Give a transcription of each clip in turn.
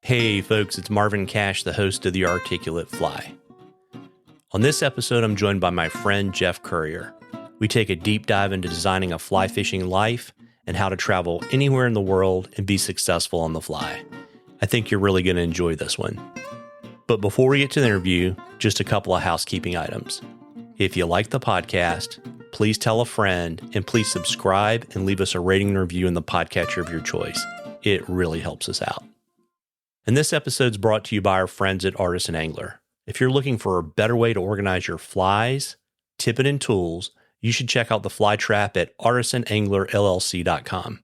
Hey folks, it's Marvin Cash, the host of The Articulate Fly. On this episode, I'm joined by my friend Jeff Currier. We take a deep dive into designing a fly fishing life and how to travel anywhere in the world and be successful on the fly. I think you're really going to enjoy this one. But before we get to the interview, just a couple of housekeeping items. If you like the podcast, please tell a friend and please subscribe and leave us a rating and review in the podcatcher of your choice. It really helps us out. And this episode's brought to you by our friends at Artisan Angler. If you're looking for a better way to organize your flies, tippet, and tools, you should check out the fly trap at artisananglerllc.com.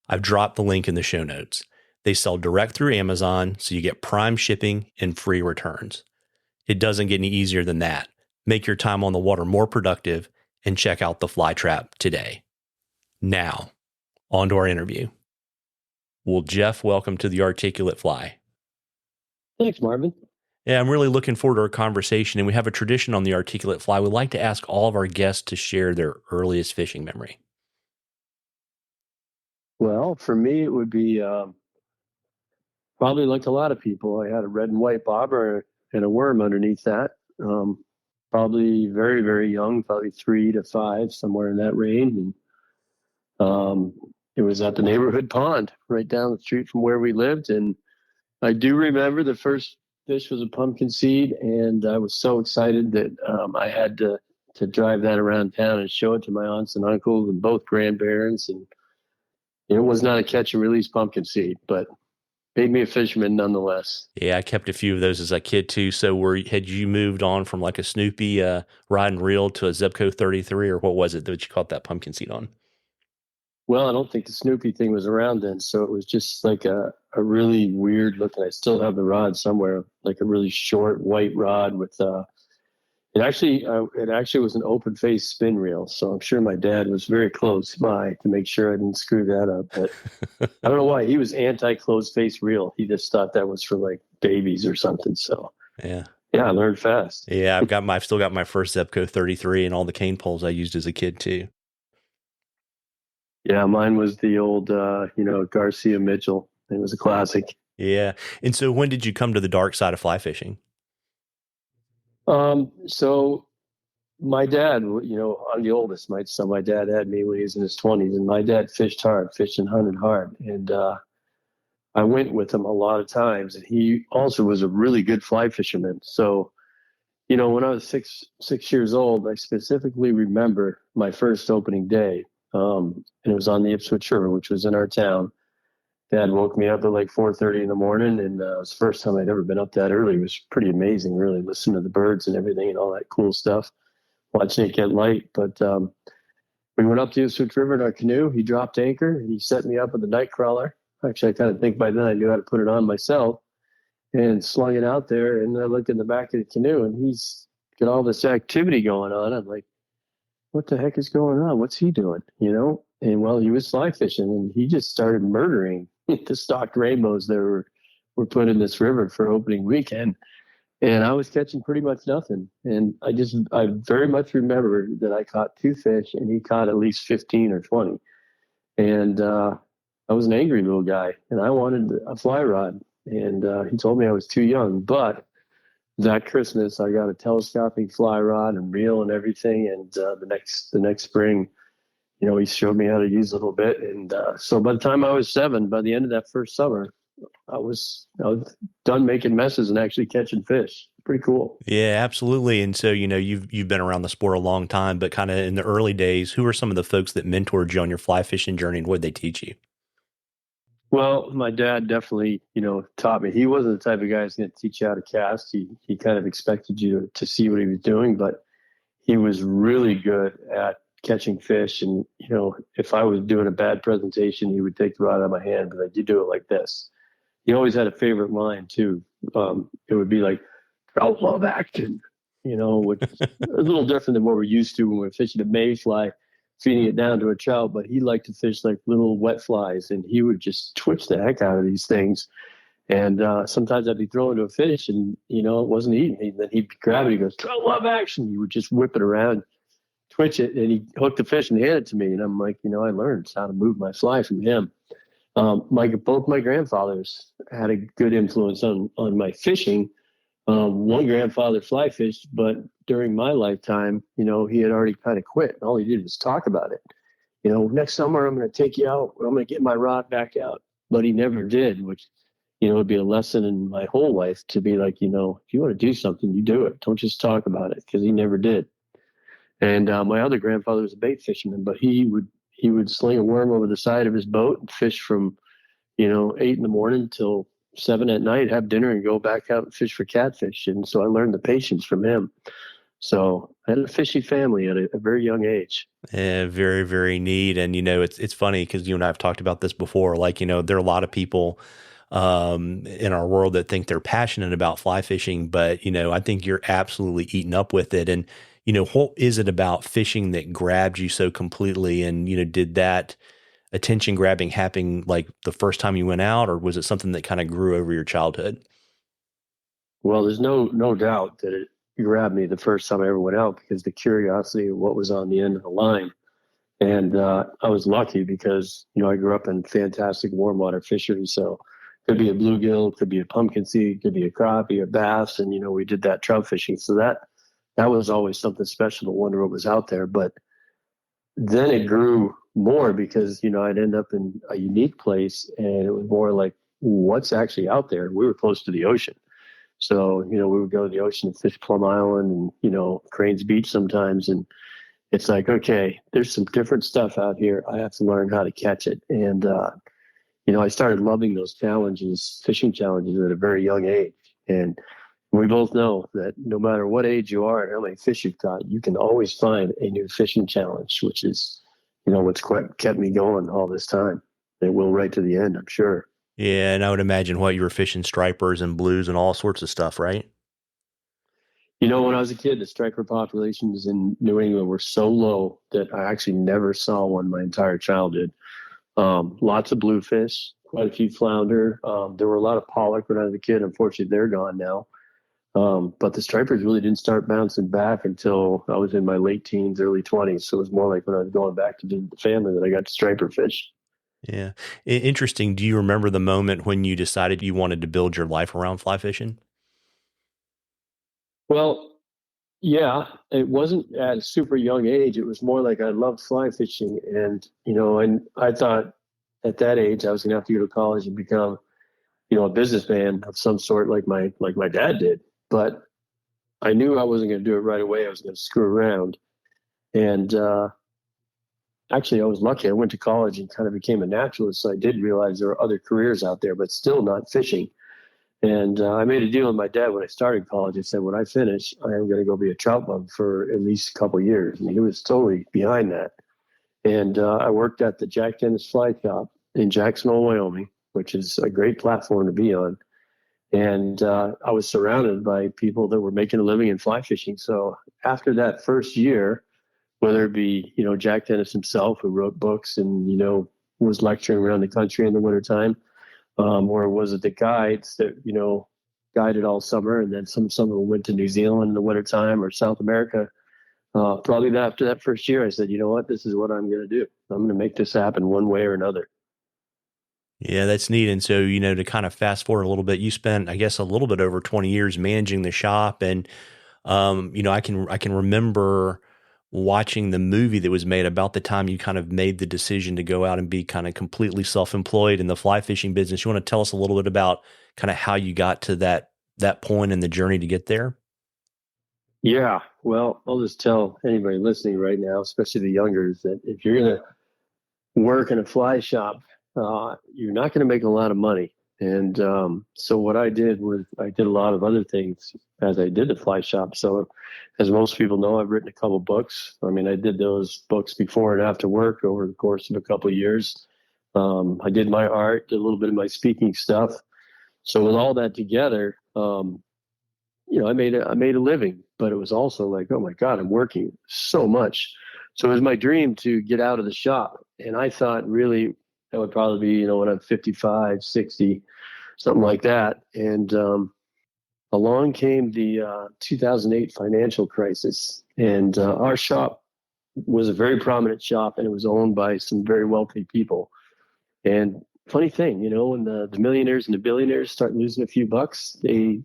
I've dropped the link in the show notes. They sell direct through Amazon, so you get prime shipping and free returns. It doesn't get any easier than that. Make your time on the water more productive and check out the fly trap today. Now, on to our interview. Well, Jeff, welcome to the Articulate Fly. Thanks, Marvin. Yeah, I'm really looking forward to our conversation, and we have a tradition on the Articulate Fly. We like to ask all of our guests to share their earliest fishing memory. Well, for me, it would be probably like a lot of people. I had a red and white bobber and a worm underneath that. Probably very, very young, probably 3 to 5, somewhere in that range. And it was at the neighborhood pond right down the street from where we lived. And I do remember the first fish was a pumpkin seed, and I was so excited that I had to drive that around town and show it to my aunts and uncles and both grandparents. And it was not a catch and release pumpkin seed, but made me a fisherman nonetheless. Yeah, I kept a few of those as a kid too. So had you moved on from like a Snoopy rod and reel to a Zebco 33, or what was it that you caught that pumpkin seed on? Well, I don't think the Snoopy thing was around then, so it was just like a really weird looking. I still have the rod somewhere, like a really short white rod with it actually was an open face spin reel. So I'm sure my dad was very close by to make sure I didn't screw that up. But I don't know why he was anti closed face reel. He just thought that was for like babies or something. So yeah, I learned fast. Yeah, I've still got my first Zebco 33 and all the cane poles I used as a kid too. Yeah, mine was the old, Garcia Mitchell. It was a classic. Yeah. And so when did you come to the dark side of fly fishing? So my dad, I'm the oldest, so my dad had me when he was in his 20s, and my dad fished and hunted hard. And I went with him a lot of times, and he also was a really good fly fisherman. So, when I was six years old, I specifically remember my first opening day. And it was on the Ipswich River, which was in our town. Dad woke me up at like 4:30 in the morning, and it was the first time I'd ever been up that early. It was pretty amazing, really, listening to the birds and everything and all that cool stuff, watching it get light. But we went up to the Ipswich River in our canoe. He dropped anchor, and he set me up with a night crawler. Actually, I kind of think by then I knew how to put it on myself, and slung it out there. And I looked in the back of the canoe, and he's got all this activity going on. I'm like, what the heck is going on? What's he doing? And well, he was fly fishing, and he just started murdering the stocked rainbows that were put in this river for opening weekend. And I was catching pretty much nothing. And I very much remember that I caught 2 fish, and he caught at least 15 or 20. And I was an angry little guy, and I wanted a fly rod. And he told me I was too young, but that Christmas, I got a telescoping fly rod and reel and everything. And the next spring, he showed me how to use a little bit. And so by the time I was 7, by the end of that first summer, I was done making messes and actually catching fish. Pretty cool. Yeah, absolutely. And so, you've been around the sport a long time, but kind of in the early days, who are some of the folks that mentored you on your fly fishing journey, and what did they teach you? Well, my dad definitely, taught me. He wasn't the type of guy who's going to teach you how to cast. He kind of expected you to see what he was doing, but he was really good at catching fish. And, if I was doing a bad presentation, he would take the rod out of my hand, but like, you do it like this. He always had a favorite line too. It would be like, trout love action, which is a little different than what we're used to when we're fishing a mayfly, feeding it down to a trout, but he liked to fish like little wet flies, and he would just twitch the heck out of these things. And sometimes I'd be throwing to a fish, and it wasn't eating. Then he'd grab it. He goes, "Trout love action." He would just whip it around, twitch it, and he'd hook the fish and hand it to me. And I'm like, I learned how to move my fly from him. Both my grandfathers had a good influence on my fishing. One grandfather fly fished, but during my lifetime, he had already kind of quit. All he did was talk about it. Next summer I'm going to take you out. I'm going to get my rod back out. But he never did, which, would be a lesson in my whole life to be like, if you want to do something, you do it. Don't just talk about it, because he never did. And my other grandfather was a bait fisherman, but he would sling a worm over the side of his boat and fish from 8 in the morning till 7 at night, have dinner, and go back out and fish for catfish. And so I learned the patience from him. So I had a fishy family at a very young age. Yeah, very, very neat. And, it's funny because you and I have talked about this before. Like, there are a lot of people in our world that think they're passionate about fly fishing, but, I think you're absolutely eaten up with it. And, what is it about fishing that grabbed you so completely? And, did that attention grabbing happen like the first time you went out, or was it something that kind of grew over your childhood? Well, there's no doubt that it grabbed me the first time I ever went out, because the curiosity of what was on the end of the line. And I was lucky because, I grew up in fantastic warm water fisheries. So could be a bluegill, could be a pumpkin seed, could be a crappie or bass. And, we did that trout fishing. So that was always something special to wonder what was out there. But then it grew more because, I'd end up in a unique place, and it was more like, what's actually out there? We were close to the ocean. So, we would go to the ocean and fish Plum Island and, Cranes Beach sometimes. And it's like, okay, there's some different stuff out here. I have to learn how to catch it. And, I started loving those challenges, fishing challenges, at a very young age. And we both know that no matter what age you are and how many fish you've caught, you can always find a new fishing challenge, which is, what's kept me going all this time. It will right to the end, I'm sure. Yeah. And I would imagine you were fishing stripers and blues and all sorts of stuff, right? When I was a kid, the striper populations in New England were so low that I actually never saw one my entire childhood. Lots of bluefish, quite a few flounder. There were a lot of pollock when I was a kid. Unfortunately, they're gone now. But the stripers really didn't start bouncing back until I was in my late teens, early 20s. So it was more like when I was going back to visit the family that I got to striper fish. Yeah. Interesting. Do you remember the moment when you decided you wanted to build your life around fly fishing? Well, yeah, it wasn't at a super young age. It was more like I loved fly fishing. And I thought at that age I was going to have to go to college and become, a businessman of some sort, like my dad did. But I knew I wasn't going to do it right away. I was going to screw around. And actually, I was lucky. I went to college and kind of became a naturalist. So I did realize there were other careers out there, but still not fishing. And I made a deal with my dad when I started college. I said, when I finish, I am going to go be a trout bug for at least a couple of years. And he was totally behind that. And I worked at the Jack Dennis Fly Shop in Jackson Hole, Wyoming, which is a great platform to be on. And I was surrounded by people that were making a living in fly fishing. So after that first year, whether it be, Jack Dennis himself, who wrote books and, was lecturing around the country in the wintertime, or was it the guides that, guided all summer, and then some summer went to New Zealand in the wintertime or South America. Probably after that first year, I said, you know what, this is what I'm going to do. I'm going to make this happen one way or another. Yeah, that's neat. And so, to kind of fast forward a little bit, you spent, I guess, a little bit over 20 years managing the shop. And, I can remember watching the movie that was made about the time you kind of made the decision to go out and be kind of completely self-employed in the fly fishing business. You want to tell us a little bit about kind of how you got to that point in the journey to get there? Yeah, well, I'll just tell anybody listening right now, especially the youngers, that if you're going to work in a fly shop, you're not going to make a lot of money. And so what I did was I did a lot of other things as I did the fly shop. So as most people know, I've written a couple books. I mean, I did those books before and after work over the course of a couple of years. I did my art, did a little bit of my speaking stuff. So with all that together, I made a living, but it was also like, oh my God, I'm working so much. So it was my dream to get out of the shop. And I thought really that would probably be, when I'm 55, 60, something like that. And along came the 2008 financial crisis. And our shop was a very prominent shop, and it was owned by some very wealthy people. And funny thing, when the millionaires and the billionaires start losing a few bucks, they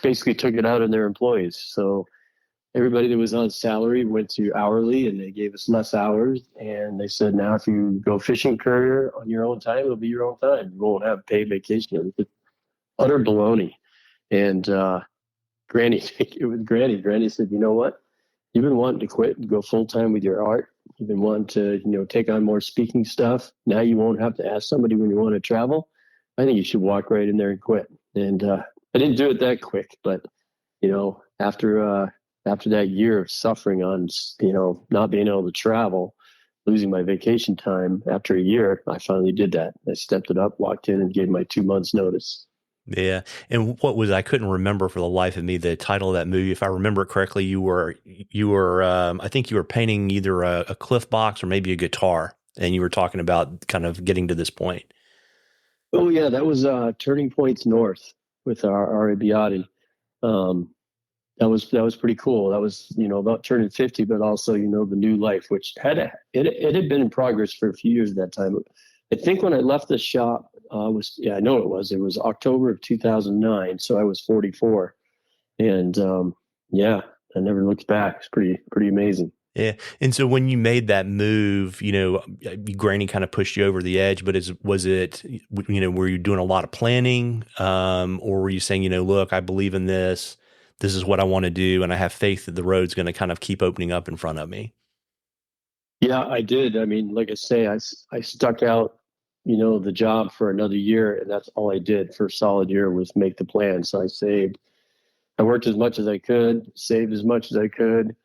basically took it out on their employees. So everybody that was on salary went to hourly, and they gave us less hours. And they said, now if you go fishing Currier on your own time, it'll be your own time. You won't have paid vacation. It's utter baloney. And Granny, it was Granny. Granny said, you know what? You've been wanting to quit and go full time with your art. You've been wanting to, take on more speaking stuff. Now you won't have to ask somebody when you want to travel. I think you should walk right in there and quit. And I didn't do it that quick, but after that year of suffering on, not being able to travel, losing my vacation time after a year, I finally did that. I stepped it up, walked in, and gave my 2 months notice. Yeah. And I couldn't remember for the life of me the title of that movie. If I remember it correctly, I think you were painting either a Cliff box or maybe a guitar, and you were talking about kind of getting to this point. Oh yeah, that was Turning Points North with our Abiotti. Um, that was pretty cool. That was about turning 50, but also the new life, which it had been in progress for a few years at that time. I think when I left the shop I know it was October of 2009, so I was 44, and yeah, I never looked back. It's pretty amazing. Yeah. And so when you made that move, Granny kind of pushed you over the edge, but was it, were you doing a lot of planning? Or were you saying, look, I believe in this. This is what I want to do. And I have faith that the road's going to kind of keep opening up in front of me. Yeah, I did. I mean, like I say, I stuck out, the job for another year, and that's all I did for a solid year was make the plan. So I saved. I worked as much as I could, saved as much as I could,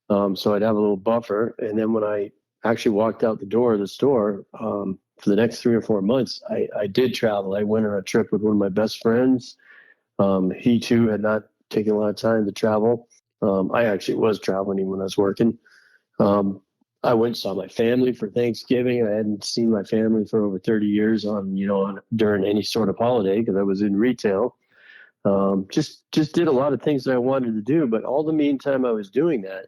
so I'd have a little buffer. And then when I actually walked out the door of the store, for the next 3 or 4 months, I did travel. I went on a trip with one of my best friends. He too had not taken a lot of time to travel. I actually was traveling when I was working. Um, I went and saw my family for Thanksgiving. I hadn't seen my family for over 30 years during any sort of holiday because I was in retail. Just did a lot of things that I wanted to do, but all the meantime I was doing that,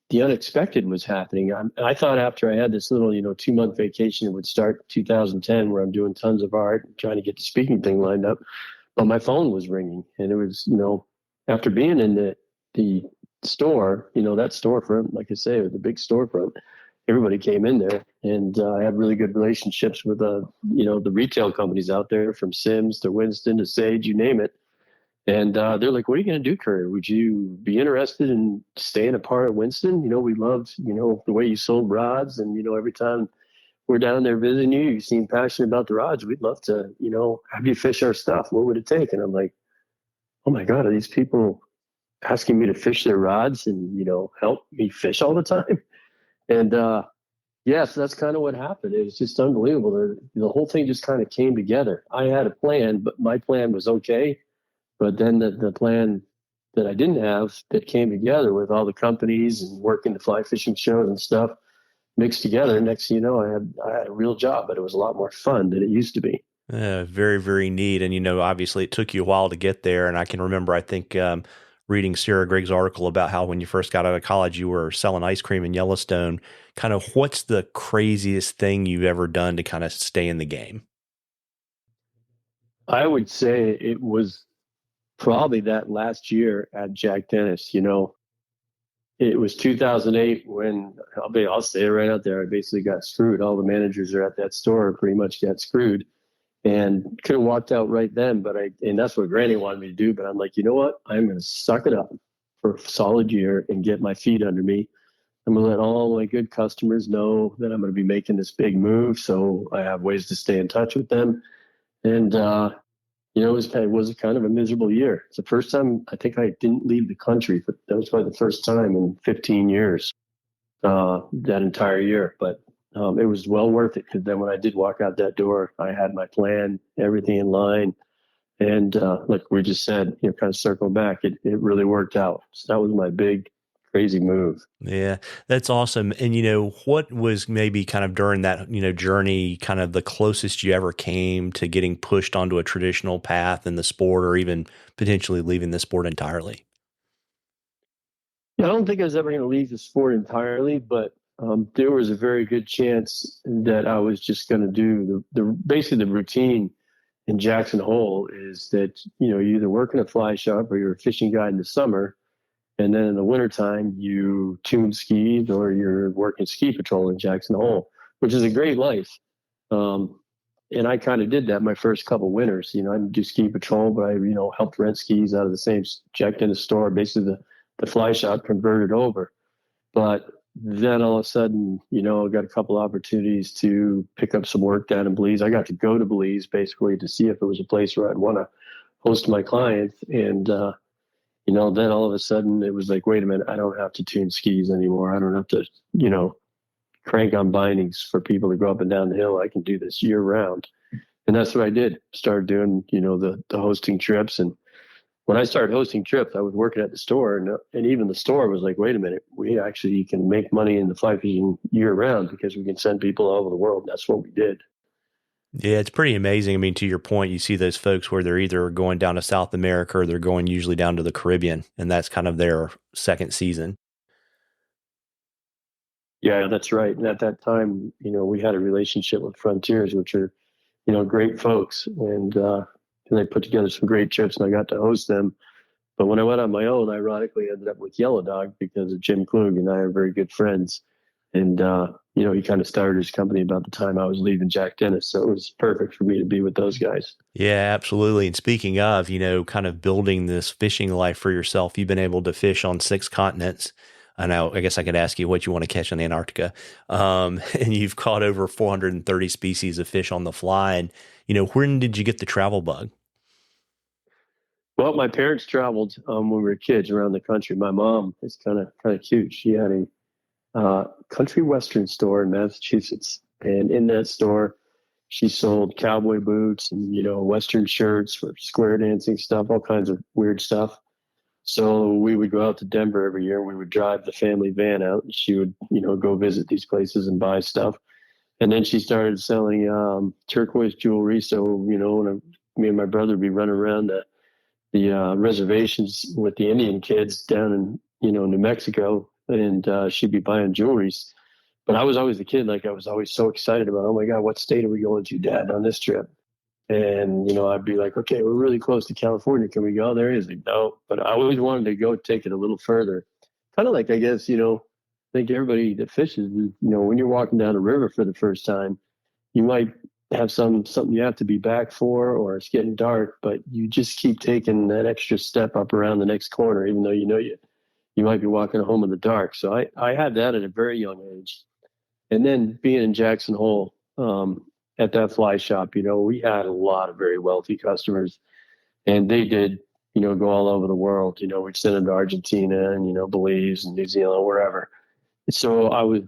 the unexpected was happening. I thought after I had this little, 2 month vacation, it would start 2010, where I'm doing tons of art, trying to get the speaking thing lined up. But my phone was ringing, and it was, after being in the store, that storefront, like I say, it was a big storefront. Everybody came in there, and I had really good relationships with, the retail companies out there, from Sims to Winston to Sage, you name it. And they're like, "What are you going to do, Currier? Would you be interested in staying a part of Winston? We loved, the way you sold rods, and every time we're down there visiting you, you seem passionate about the rods. We'd love to, have you fish our stuff. What would it take?" And I'm like, "Oh my God, are these people asking me to fish their rods and help me fish all the time?" And yeah, so that's kind of what happened. It was just unbelievable. The whole thing just kind of came together. I had a plan, but my plan was okay. But then the plan that I didn't have, that came together with all the companies and working the fly fishing shows and stuff mixed together. Next thing you know, I had a real job, but it was a lot more fun than it used to be. Very, very neat. And, obviously it took you a while to get there. And I can remember, I think, reading Sarah Griggs' article about how when you first got out of college, you were selling ice cream in Yellowstone. Kind of what's the craziest thing you've ever done to kind of stay in the game? I would say it was probably that last year at Jack Dennis. It was 2008 when I'll say it right out there. I basically got screwed. All the managers are at that store pretty much got screwed, and could have walked out right then. And that's what Granny wanted me to do. But I'm like, you know what? I'm going to suck it up for a solid year and get my feet under me. I'm going to let all my good customers know that I'm going to be making this big move. So I have ways to stay in touch with them. And, it was kind of a miserable year. It's the first time I think I didn't leave the country, but that was probably the first time in 15 years, that entire year. But it was well worth it, because then when I did walk out that door, I had my plan, everything in line. And like we just said, kind of circle back, it really worked out. So that was my big, crazy move. Yeah, that's awesome. And what was maybe kind of during that, journey, kind of the closest you ever came to getting pushed onto a traditional path in the sport, or even potentially leaving the sport entirely? Yeah, I don't think I was ever going to leave the sport entirely, but there was a very good chance that I was just going to do basically the routine in Jackson Hole is that, you either work in a fly shop or you're a fishing guide in the summer. And then in the wintertime, you tune skis or you're working ski patrol in Jackson Hole, which is a great life. And I kind of did that my first couple winters. I didn't do ski patrol, but I, helped rent skis out of the same checked in the store. Basically, the fly shop converted over. But then all of a sudden, I got a couple opportunities to pick up some work down in Belize. I got to go to Belize basically to see if it was a place where I'd want to host my clients. And, then all of a sudden it was like, wait a minute, I don't have to tune skis anymore. I don't have to, crank on bindings for people to go up and down the hill. I can do this year round. And that's what I did. Started doing, the hosting trips. And when I started hosting trips, I was working at the store, and even the store was like, wait a minute, we actually can make money in the fly fishing year round because we can send people all over the world. That's what we did. Yeah, it's pretty amazing. I mean, to your point, you see those folks where they're either going down to South America or they're going usually down to the Caribbean, and that's kind of their second season. Yeah, that's right. And at that time, we had a relationship with Frontiers, which are, great folks. And they put together some great trips and I got to host them. But when I went on my own, ironically, I ended up with Yellow Dog because of Jim Klug and I are very good friends. And, he kind of started his company about the time I was leaving Jack Dennis. So it was perfect for me to be with those guys. Yeah, absolutely. And speaking of, kind of building this fishing life for yourself, you've been able to fish on 6 continents. I guess I could ask you what you want to catch in Antarctica. And you've caught over 430 species of fish on the fly. And, when did you get the travel bug? Well, my parents traveled when we were kids around the country. My mom is kind of cute. She had a country western store in Massachusetts. And in that store, she sold cowboy boots and, western shirts for square dancing stuff, all kinds of weird stuff. So we would go out to Denver every year. We would drive the family van out and she would, go visit these places and buy stuff. And then she started selling turquoise jewelry. So, me and my brother would be running around the reservations with the Indian kids down in, New Mexico. And she'd be buying jewelries. But I was always the kid. Like I was always so excited about, oh my God, what state are we going to, Dad, on this trip? And, I'd be like, okay, we're really close to California. Can we go there? He's like, no. But I always wanted to go take it a little further. Kind of like, I guess, I think everybody that fishes, when you're walking down a river for the first time, you might have something you have to be back for, or it's getting dark, but you just keep taking that extra step up around the next corner, even though you might be walking home in the dark. So I had that at a very young age. And then being in Jackson Hole, at that fly shop, we had a lot of very wealthy customers and they did, go all over the world. We'd send them to Argentina and, Belize and New Zealand, wherever. So I was,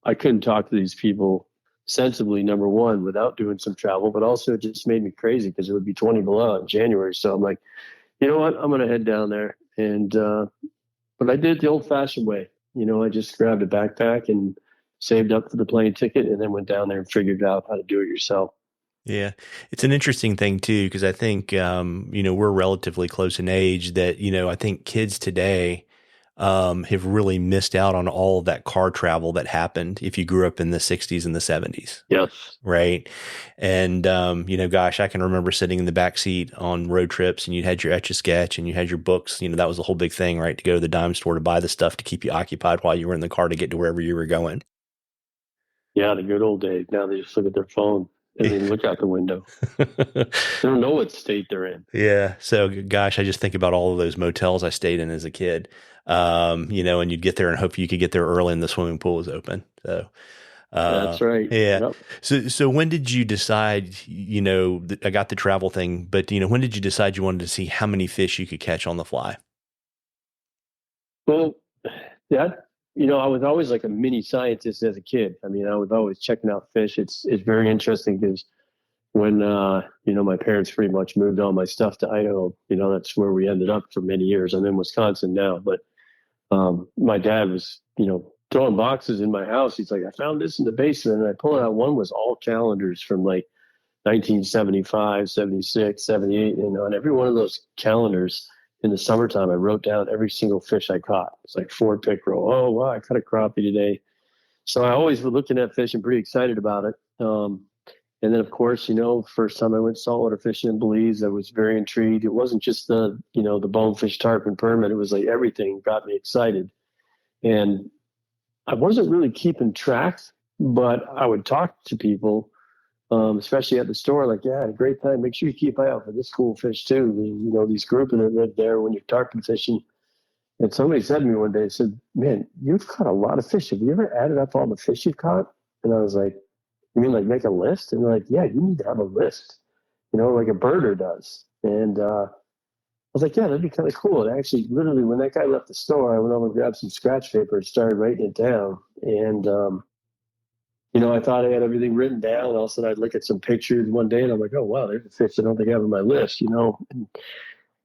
I couldn't talk to these people sensibly, number one, without doing some travel, but also it just made me crazy because it would be 20 below in January. So I'm like, you know what, I'm going to head down there. And, but I did it the old fashioned way. I just grabbed a backpack and saved up for the plane ticket and then went down there and figured out how to do it yourself. Yeah, it's an interesting thing too, because I think, we're relatively close in age that, I think kids today have really missed out on all of that car travel that happened if you grew up in the 60s and the 70s. Yes. Right. And, gosh, I can remember sitting in the back seat on road trips and you had your Etch-a-Sketch and you had your books. That was the whole big thing, right? To go to the dime store to buy the stuff to keep you occupied while you were in the car to get to wherever you were going. Yeah, the good old days. Now they just look at their phone and then look out the window. They don't know what state they're in. Yeah. So, gosh, I just think about all of those motels I stayed in as a kid, and you'd get there and hope you could get there early and the swimming pool was open. So, that's right. Yeah. Yep. So when did you decide, I got the travel thing, but, when did you decide you wanted to see how many fish you could catch on the fly? Well, that, I was always like a mini scientist as a kid. I mean, I was always checking out fish. It's very interesting because when, my parents pretty much moved all my stuff to Idaho, that's where we ended up for many years. I'm in Wisconsin now, but my dad was, throwing boxes in my house. He's like, I found this in the basement. And I pulled out, one was all calendars from like 1975, 76, 78. And on every one of those calendars, in the summertime, I wrote down every single fish I caught. It's like 4 pickerel. Oh, wow, I caught a crappie today. So I always was looking at fish and pretty excited about it. And then, of course, first time I went saltwater fishing in Belize, I was very intrigued. It wasn't just the bonefish, tarpon, permit. It was like everything got me excited. And I wasn't really keeping track, but I would talk to people, especially at the store, like, yeah, I had a great time. Make sure you keep an eye out for this cool fish too. These grouping that live there when you're tarpon fishing. And somebody said to me one day, said, man, you've caught a lot of fish. Have you ever added up all the fish you've caught? And I was like, you mean like make a list? And they're like, yeah, you need to have a list, like a birder does. And I was like, yeah, that'd be kind of cool. And actually, literally, when that guy left the store, I went over and grabbed some scratch paper and started writing it down. And, I thought I had everything written down. All of a sudden, I'd look at some pictures one day and I'm like, oh, wow, there's a fish I don't think I have on my list, And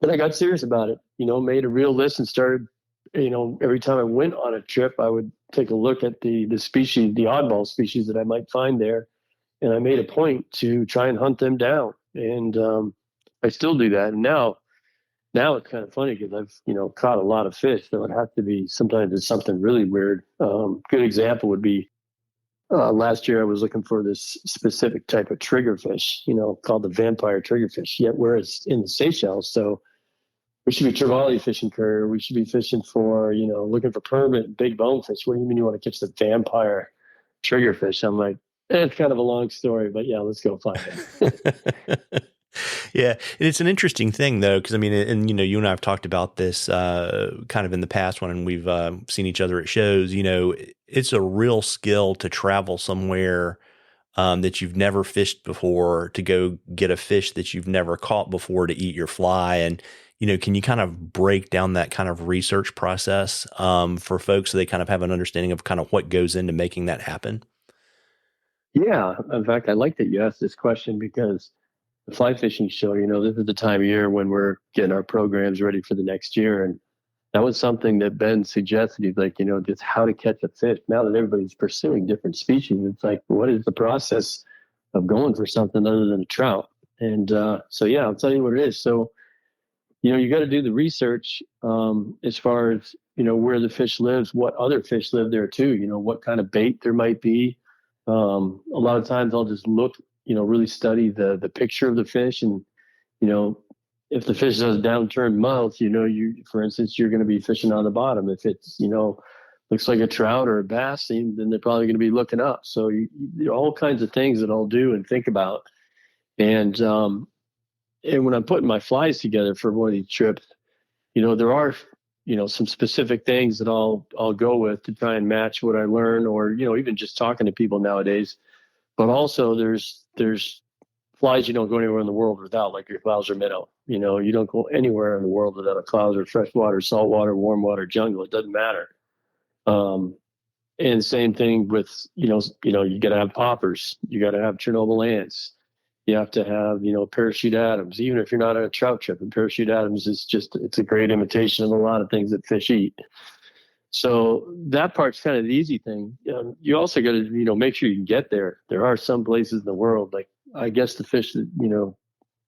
then I got serious about it, made a real list and started, every time I went on a trip, I would take a look at the species, the oddball species that I might find there. And I made a point to try and hunt them down. And I still do that. And now it's kind of funny because I've, caught a lot of fish. So it has to be, sometimes it's something really weird. Good example would be last year I was looking for this specific type of triggerfish, called the vampire triggerfish, yet whereas in the Seychelles. So we should be trevally fishing Currier. We should be fishing for, looking for permit, big bonefish. What do you mean you want to catch the vampire triggerfish? I'm like, it's kind of a long story, but yeah, let's go find it. Yeah. It's an interesting thing though, because I mean, and you and I have talked about this kind of in the past when we've seen each other at shows. It's a real skill to travel somewhere that you've never fished before, to go get a fish that you've never caught before to eat your fly. And, can you kind of break down that kind of research process for folks so they kind of have an understanding of kind of what goes into making that happen? Yeah. In fact, I like that you asked this question because the fly fishing show, this is the time of year when we're getting our programs ready for the next year. And that was something that Ben suggested. He's like, just how to catch a fish. Now that everybody's pursuing different species, it's like, what is the process of going for something other than a trout? And so, yeah, I'll tell you what it is. So, you got to do the research as far as, where the fish lives, what other fish live there too, what kind of bait there might be. A lot of times I'll just look, really study the picture of the fish. And, if the fish has a downturned mouth, for instance, you're going to be fishing on the bottom. If it's, looks like a trout or a bass, then they're probably going to be looking up. So all kinds of things that I'll do and think about. And when I'm putting my flies together for one of these trips, there are, some specific things that I'll go with to try and match what I learn, or, even just talking to people nowadays. But also there's flies you don't go anywhere in the world without, like your clouser minnow. You don't go anywhere in the world without a clouser, freshwater, saltwater, warm water, jungle. It doesn't matter. And same thing with, you got to have poppers. You got to have Chernobyl ants. You have to have, parachute Adams. Even if you're not on a trout trip, and parachute Adams is it's a great imitation of a lot of things that fish eat. So that part's kind of the easy thing. You also got to, make sure you can get there. There are some places in the world, like I guess the fish that,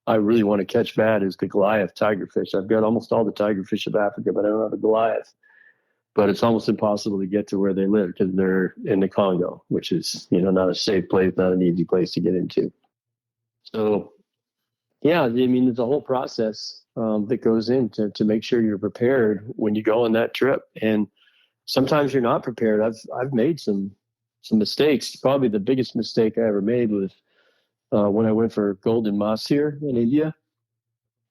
I really want to catch bad is the Goliath tigerfish. I've got almost all the tigerfish of Africa, but I don't have a Goliath. But it's almost impossible to get to where they live because they're in the Congo, which is, not a safe place, not an easy place to get into. So, yeah, I mean, there's a whole process that goes into to make sure you're prepared when you go on that trip. And sometimes you're not prepared. I've made some mistakes. Probably the biggest mistake I ever made was when I went for golden mahseer in India.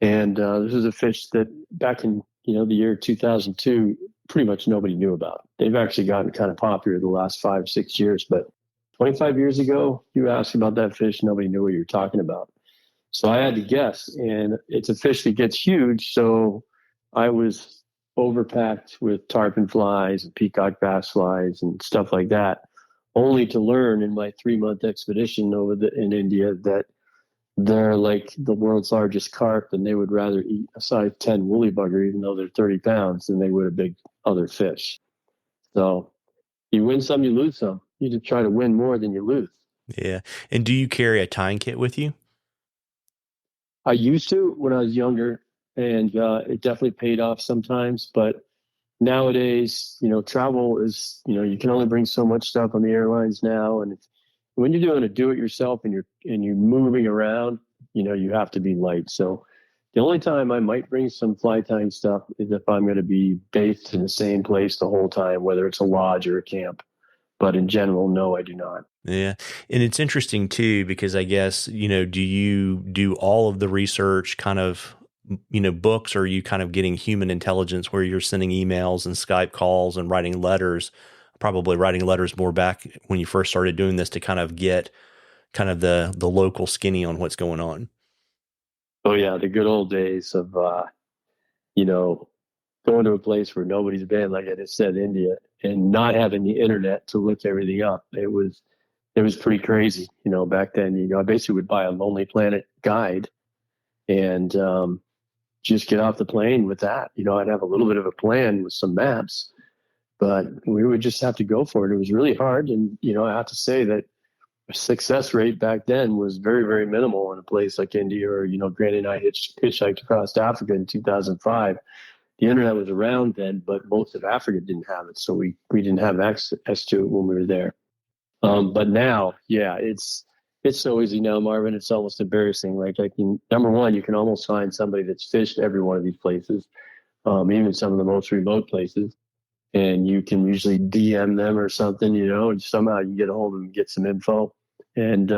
And this is a fish that back in the year 2002, pretty much nobody knew about. They've actually gotten kind of popular the last 5-6 years, but 25 years ago, you asked about that fish, nobody knew what you were talking about. So I had to guess, and it's a fish that gets huge. So I was overpacked with tarpon flies and peacock bass flies and stuff like that, only to learn in my 3-month expedition in India that they're like the world's largest carp, and they would rather eat a size 10 woolly bugger, even though they're 30 pounds, than they would a big other fish. So you win some, you lose some. You just try to win more than you lose. Yeah. And do you carry a tying kit with you? I used to when I was younger, and it definitely paid off sometimes. But nowadays, travel is, you can only bring so much stuff on the airlines now, and when you're doing a do-it-yourself and you're moving around, you have to be light. So the only time I might bring some fly tying stuff is if I'm going to be based in the same place the whole time, whether it's a lodge or a camp. But in general, no, I do not. Yeah. And it's interesting too, because I guess, do you do all of the research kind of, books, or are you kind of getting human intelligence where you're sending emails and Skype calls and writing letters, probably writing letters more back when you first started doing this to kind of get kind of the local skinny on what's going on? Oh yeah, the good old days of you know, going to a place where nobody's been, like I just said, India, and not having the internet to look everything up. It was pretty crazy, back then. I basically would buy a Lonely Planet guide and just get off the plane with that. I'd have a little bit of a plan with some maps, but we would just have to go for it. It was really hard, and I have to say that success rate back then was very, very minimal in a place like India, or Granny and I hitchhiked across Africa in 2005. The internet was around then, but most of Africa didn't have it, so we didn't have access to it when we were there. But now, yeah, it's so easy now, Marvin. It's almost embarrassing. Like, number one, you can almost find somebody that's fished every one of these places, even some of the most remote places, and you can usually DM them or something, and somehow you get a hold of them, and get some info, and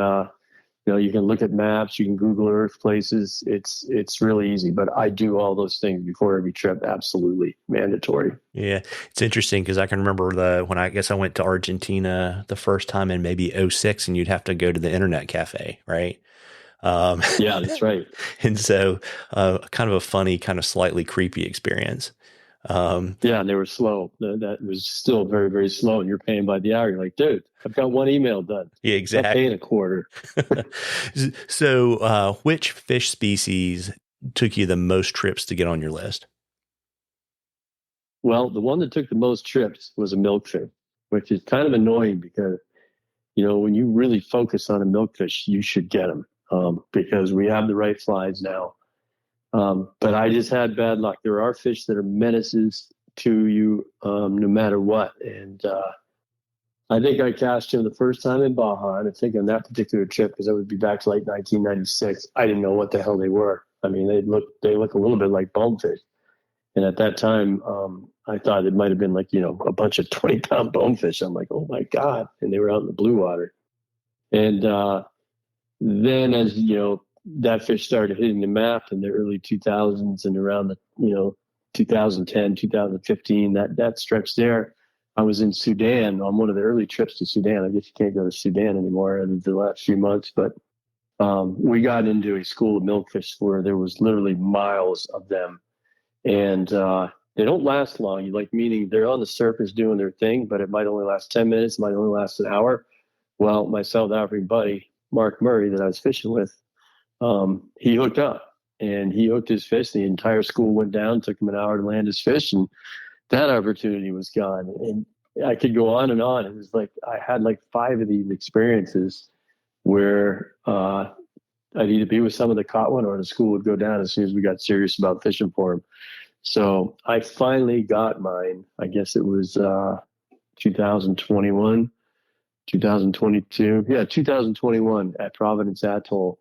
you can look at maps, you can Google Earth places. It's really easy. But I do all those things before every trip. Absolutely mandatory. Yeah, it's interesting because I can remember when I guess I went to Argentina the first time in maybe '06, and you'd have to go to the internet cafe, right? Yeah, that's right. And so kind of a funny, kind of slightly creepy experience. Yeah, and they were slow. That was still very, very slow. And you're paying by the hour. You're like, dude, I've got one email done. Yeah, I'm not paying exactly. a quarter. So which fish species took you the most trips to get on your list? Well, the one that took the most trips was a milkfish, which is kind of annoying because, when you really focus on a milkfish, you should get them, because we have the right flies now. But I just had bad luck. There are fish that are menaces to you, no matter what. And I think I cast him the first time in Baja, and I think on that particular trip, because I would be back to like 1996, I didn't know what the hell they were. I mean, they look a little bit like bonefish. And at that time, I thought it might have been like, a bunch of 20-pound bonefish. I'm like, oh my God. And they were out in the blue water. And then as, that fish started hitting the map in the early 2000s and around the, 2010, 2015, that stretch there, I was in Sudan on one of the early trips to Sudan. I guess you can't go to Sudan anymore in the last few months, but we got into a school of milkfish where there was literally miles of them. And they don't last long, meaning they're on the surface doing their thing, but it might only last 10 minutes, might only last an hour. Well, my South African buddy, Mark Murray, that I was fishing with, he hooked up, and he hooked his fish. The entire school went down, took him an hour to land his fish, and that opportunity was gone. And I could go on and on. It was like I had like 5 of these experiences where I'd either be with someone that caught one, or the school would go down as soon as we got serious about fishing for him. So I finally got mine. I guess it was 2021, 2022. Yeah, 2021 at Providence Atoll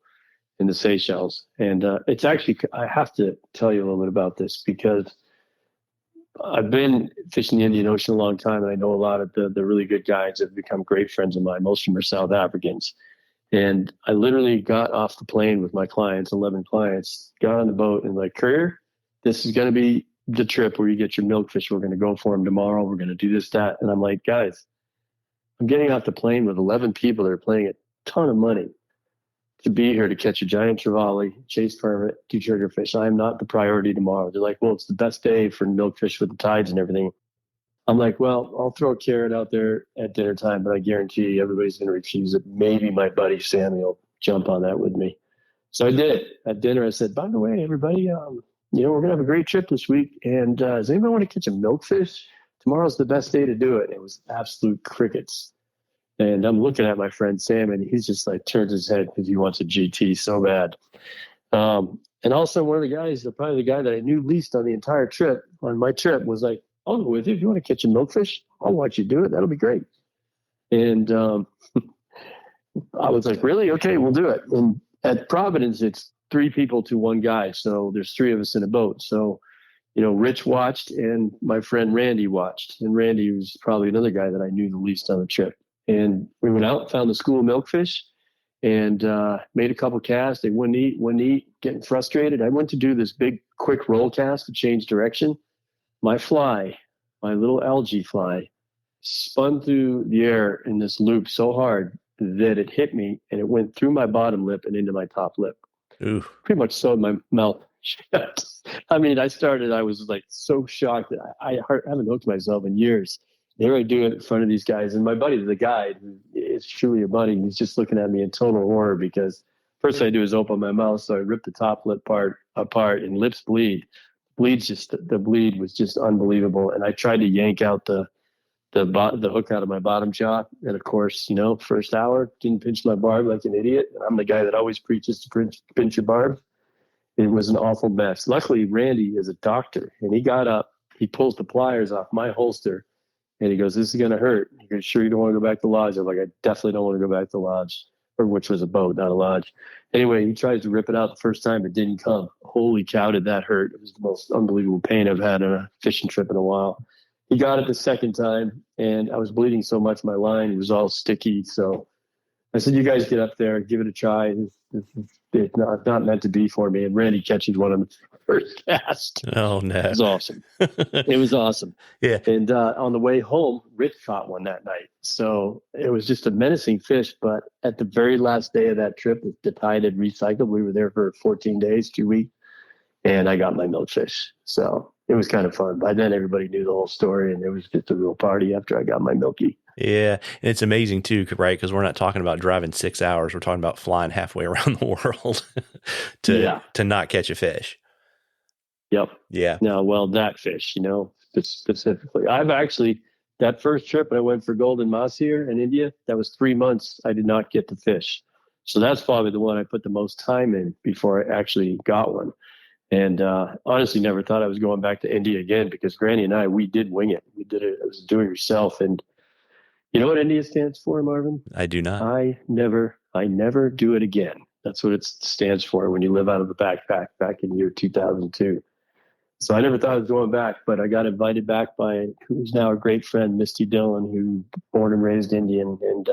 in the Seychelles. And it's actually, I have to tell you a little bit about this because I've been fishing the Indian Ocean a long time, and I know a lot of the really good guides have become great friends of mine. Most of them are South Africans. And I literally got off the plane with my clients, 11 clients, got on the boat and like, Currier, this is going to be the trip where you get your milkfish. We're going to go for them tomorrow. We're going to do this, that. And I'm like, guys, I'm getting off the plane with 11 people that are paying a ton of money to be here to catch a giant trevally, chase permit, do triggerfish. I am not the priority tomorrow. They're like, well, it's the best day for milkfish with the tides and everything. I'm like, well, I'll throw a carrot out there at dinner time, but I guarantee everybody's going to refuse it. Maybe my buddy Sammy will jump on that with me. So I did. At dinner, I said, by the way, everybody, we're going to have a great trip this week. And does anybody want to catch a milkfish? Tomorrow's the best day to do it. It was absolute crickets. And I'm looking at my friend Sam, and he's just like turns his head because he wants a GT so bad. And also one of the guys, probably the guy that I knew least on the entire trip, on my trip, was like, I'll go with you. If you want to catch a milkfish, I'll watch you do it. That'll be great. And I was like, really? Okay, we'll do it. And at Providence, it's 3 people to 1 guy. So there's 3 of us in a boat. So, Rich watched and my friend Randy watched. And Randy was probably another guy that I knew the least on the trip. And we went out, found the school of milkfish, and made a couple casts. They wouldn't eat, getting frustrated. I went to do this big, quick roll cast to change direction. My little algae fly, spun through the air in this loop so hard that it hit me, and it went through my bottom lip and into my top lip. Ooh. Pretty much sewed my mouth shut. I mean, I was like so shocked that I haven't hooked myself in years. There I do it in front of these guys. And my buddy, the guide, is truly a buddy. He's just looking at me in total horror because first thing I do is open my mouth. So I rip the top lip part apart and lips bleed. The bleed was just unbelievable. And I tried to yank out the hook out of my bottom jaw. And of course, first hour, didn't pinch my barb like an idiot. And I'm the guy that always preaches to pinch your barb. It was an awful mess. Luckily, Randy is a doctor, and he got up, he pulls the pliers off my holster, and he goes, "This is going to hurt." He goes, "Sure you don't want to go back to lodge?" I'm like, "I definitely don't want to go back to lodge," or which was a boat, not a lodge. Anyway, he tries to rip it out the first time. It didn't come. Holy cow, did that hurt. It was the most unbelievable pain I've had on a fishing trip in a while. He got it the second time, and I was bleeding so much, my line was all sticky. So I said, "You guys get up there, give it a try. It's not meant to be for me." And Randy catches one of the first cast. Oh, no. It was awesome. It was awesome. Yeah. And on the way home, Rich caught one that night. So it was just a menacing fish. But at the very last day of that trip, the tide had recycled. We were there for 14 days, 2 weeks, and I got my milkfish. So it was kind of fun. By then, everybody knew the whole story, and it was just a real party after I got my milky. Yeah. And it's amazing too, right? Because we're not talking about driving 6 hours. We're talking about flying halfway around the world to not catch a fish. Yep. Yeah. No, well, that fish, specifically. That first trip when I went for golden mahseer in India, that was 3 months. I did not get the fish. So that's probably the one I put the most time in before I actually got one. And honestly, never thought I was going back to India again because Granny and I, we did wing it. We did it. It was do it yourself. And you know what India stands for, Marvin? I do not. I never do it again. That's what it stands for when you live out of the backpack back in year 2002. So I never thought I was going back, but I got invited back by who's now a great friend, Misty Dillon, who born and raised Indian, and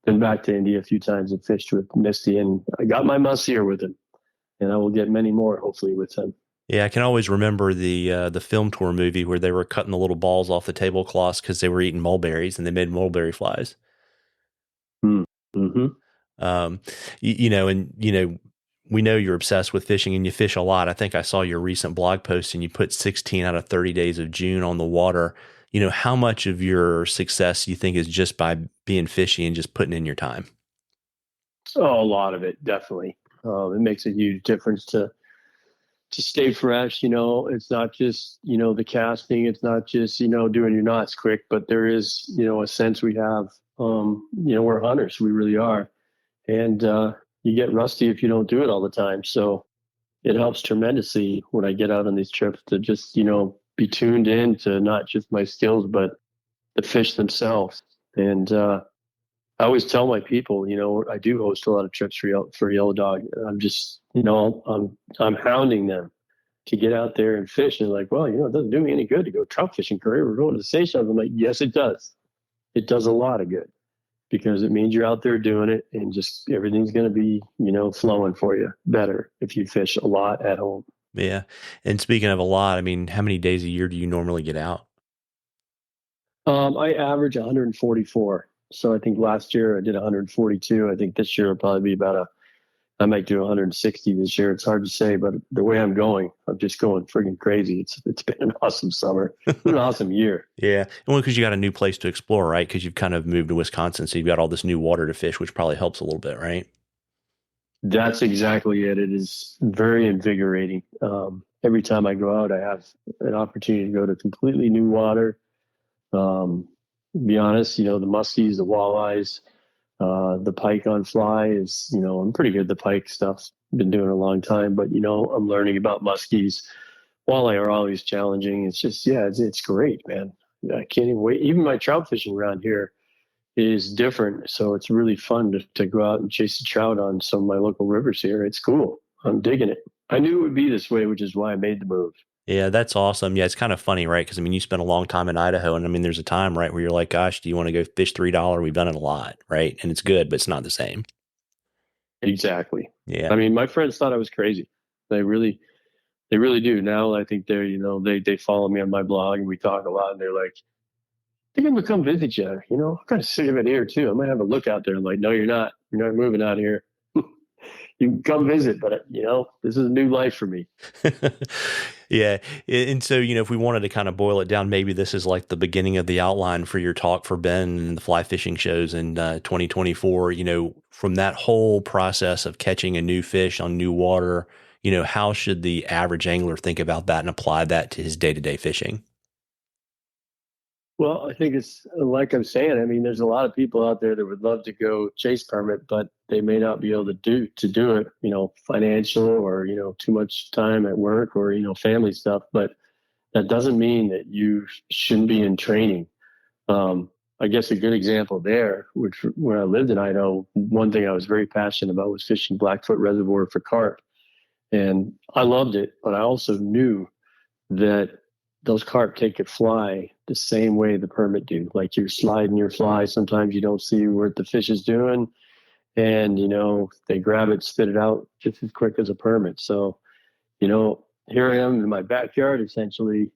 been back to India a few times and fished with Misty. And I got my mahseer with him, and I will get many more hopefully with him. Yeah, I can always remember the film tour movie where they were cutting the little balls off the tablecloths because they were eating mulberries and they made mulberry flies. Mm-hmm. We know you're obsessed with fishing and you fish a lot. I think I saw your recent blog post and you put 16 out of 30 days of June on the water. How much of your success do you think is just by being fishy and just putting in your time? Oh, a lot of it, definitely. It makes a huge difference to stay fresh. It's not just, the casting, it's not just, doing your knots quick, but there is, a sense we have, we're hunters, we really are. And, you get rusty if you don't do it all the time. So it helps tremendously when I get out on these trips to just, be tuned in to not just my skills, but the fish themselves. And, I always tell my people, I do host a lot of trips for Yellow Dog. I'm just, I'm hounding them to get out there and fish. And like, well, it doesn't do me any good to go trout fishing Currier. We're going to the Seychelles. I'm like, yes, it does. It does a lot of good because it means you're out there doing it and just everything's going to be, flowing for you better if you fish a lot at home. Yeah. And speaking of a lot, how many days a year do you normally get out? I average 144. So I think last year I did 142. I think this year will probably be I might do 160 this year. It's hard to say, but the way I'm going, I'm just going friggin' crazy. It's been an awesome summer, an awesome year. Yeah. Well, because you got a new place to explore, right? Because you've kind of moved to Wisconsin. So you've got all this new water to fish, which probably helps a little bit, right? That's exactly it. It is very invigorating. Every time I go out, I have an opportunity to go to completely new water. Be honest, the muskies, the walleyes, The pike on fly is, I'm pretty good at the pike stuff. Been doing it a long time, but I'm learning about muskies. Walleye are always challenging. It's just, yeah, it's great, man. I can't even wait. Even my trout fishing around here is different. So it's really fun to go out and chase a trout on some of my local rivers here. It's cool. I'm digging it. I knew it would be this way, which is why I made the move. Yeah, that's awesome. Yeah, it's kind of funny, right? Because I mean, you spent a long time in Idaho, and I mean, there's a time, right, where you're like, "Gosh, do you want to go fish $3?" We've done it a lot, right? And it's good, but it's not the same. Exactly. Yeah, I mean, my friends thought I was crazy. They really do. Now I think they're, they follow me on my blog and we talk a lot and they're like, I think I'm gonna come visit you. I'm kind of sick of it here too. I might have a look out there. I'm like, no, you're not. You're not moving out here. You can come visit, but this is a new life for me. yeah. And so, if we wanted to kind of boil it down, maybe this is like the beginning of the outline for your talk for Ben and the fly fishing shows in 2024. From that whole process of catching a new fish on new water, how should the average angler think about that and apply that to his day-to-day fishing? Well, I think it's like I'm saying. I mean, there's a lot of people out there that would love to go chase permit, but they may not be able to do it. Financial or too much time at work or family stuff. But that doesn't mean that you shouldn't be in training. I guess a good example there, which when I lived in Idaho, one thing I was very passionate about was fishing Blackfoot Reservoir for carp, and I loved it. But I also knew that those carp take a fly the same way the permit do. Like you're sliding your fly, sometimes you don't see what the fish is doing, and they grab it, spit it out just as quick as a permit. So here I am in my backyard, essentially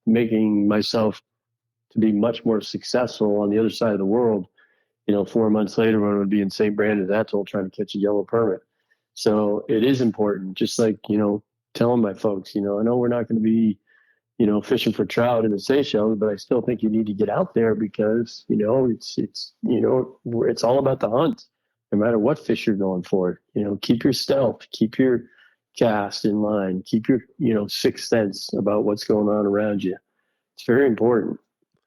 making myself to be much more successful on the other side of the world. 4 months later, when I would be in St. Brandon's Atoll trying to catch a yellow permit. So it is important, just like telling my folks, I know we're not going to be fishing for trout in the Seychelles, but I still think you need to get out there because, it's all about the hunt, no matter what fish you're going for. Keep your stealth, keep your cast in line, keep your, sixth sense about what's going on around you. It's very important,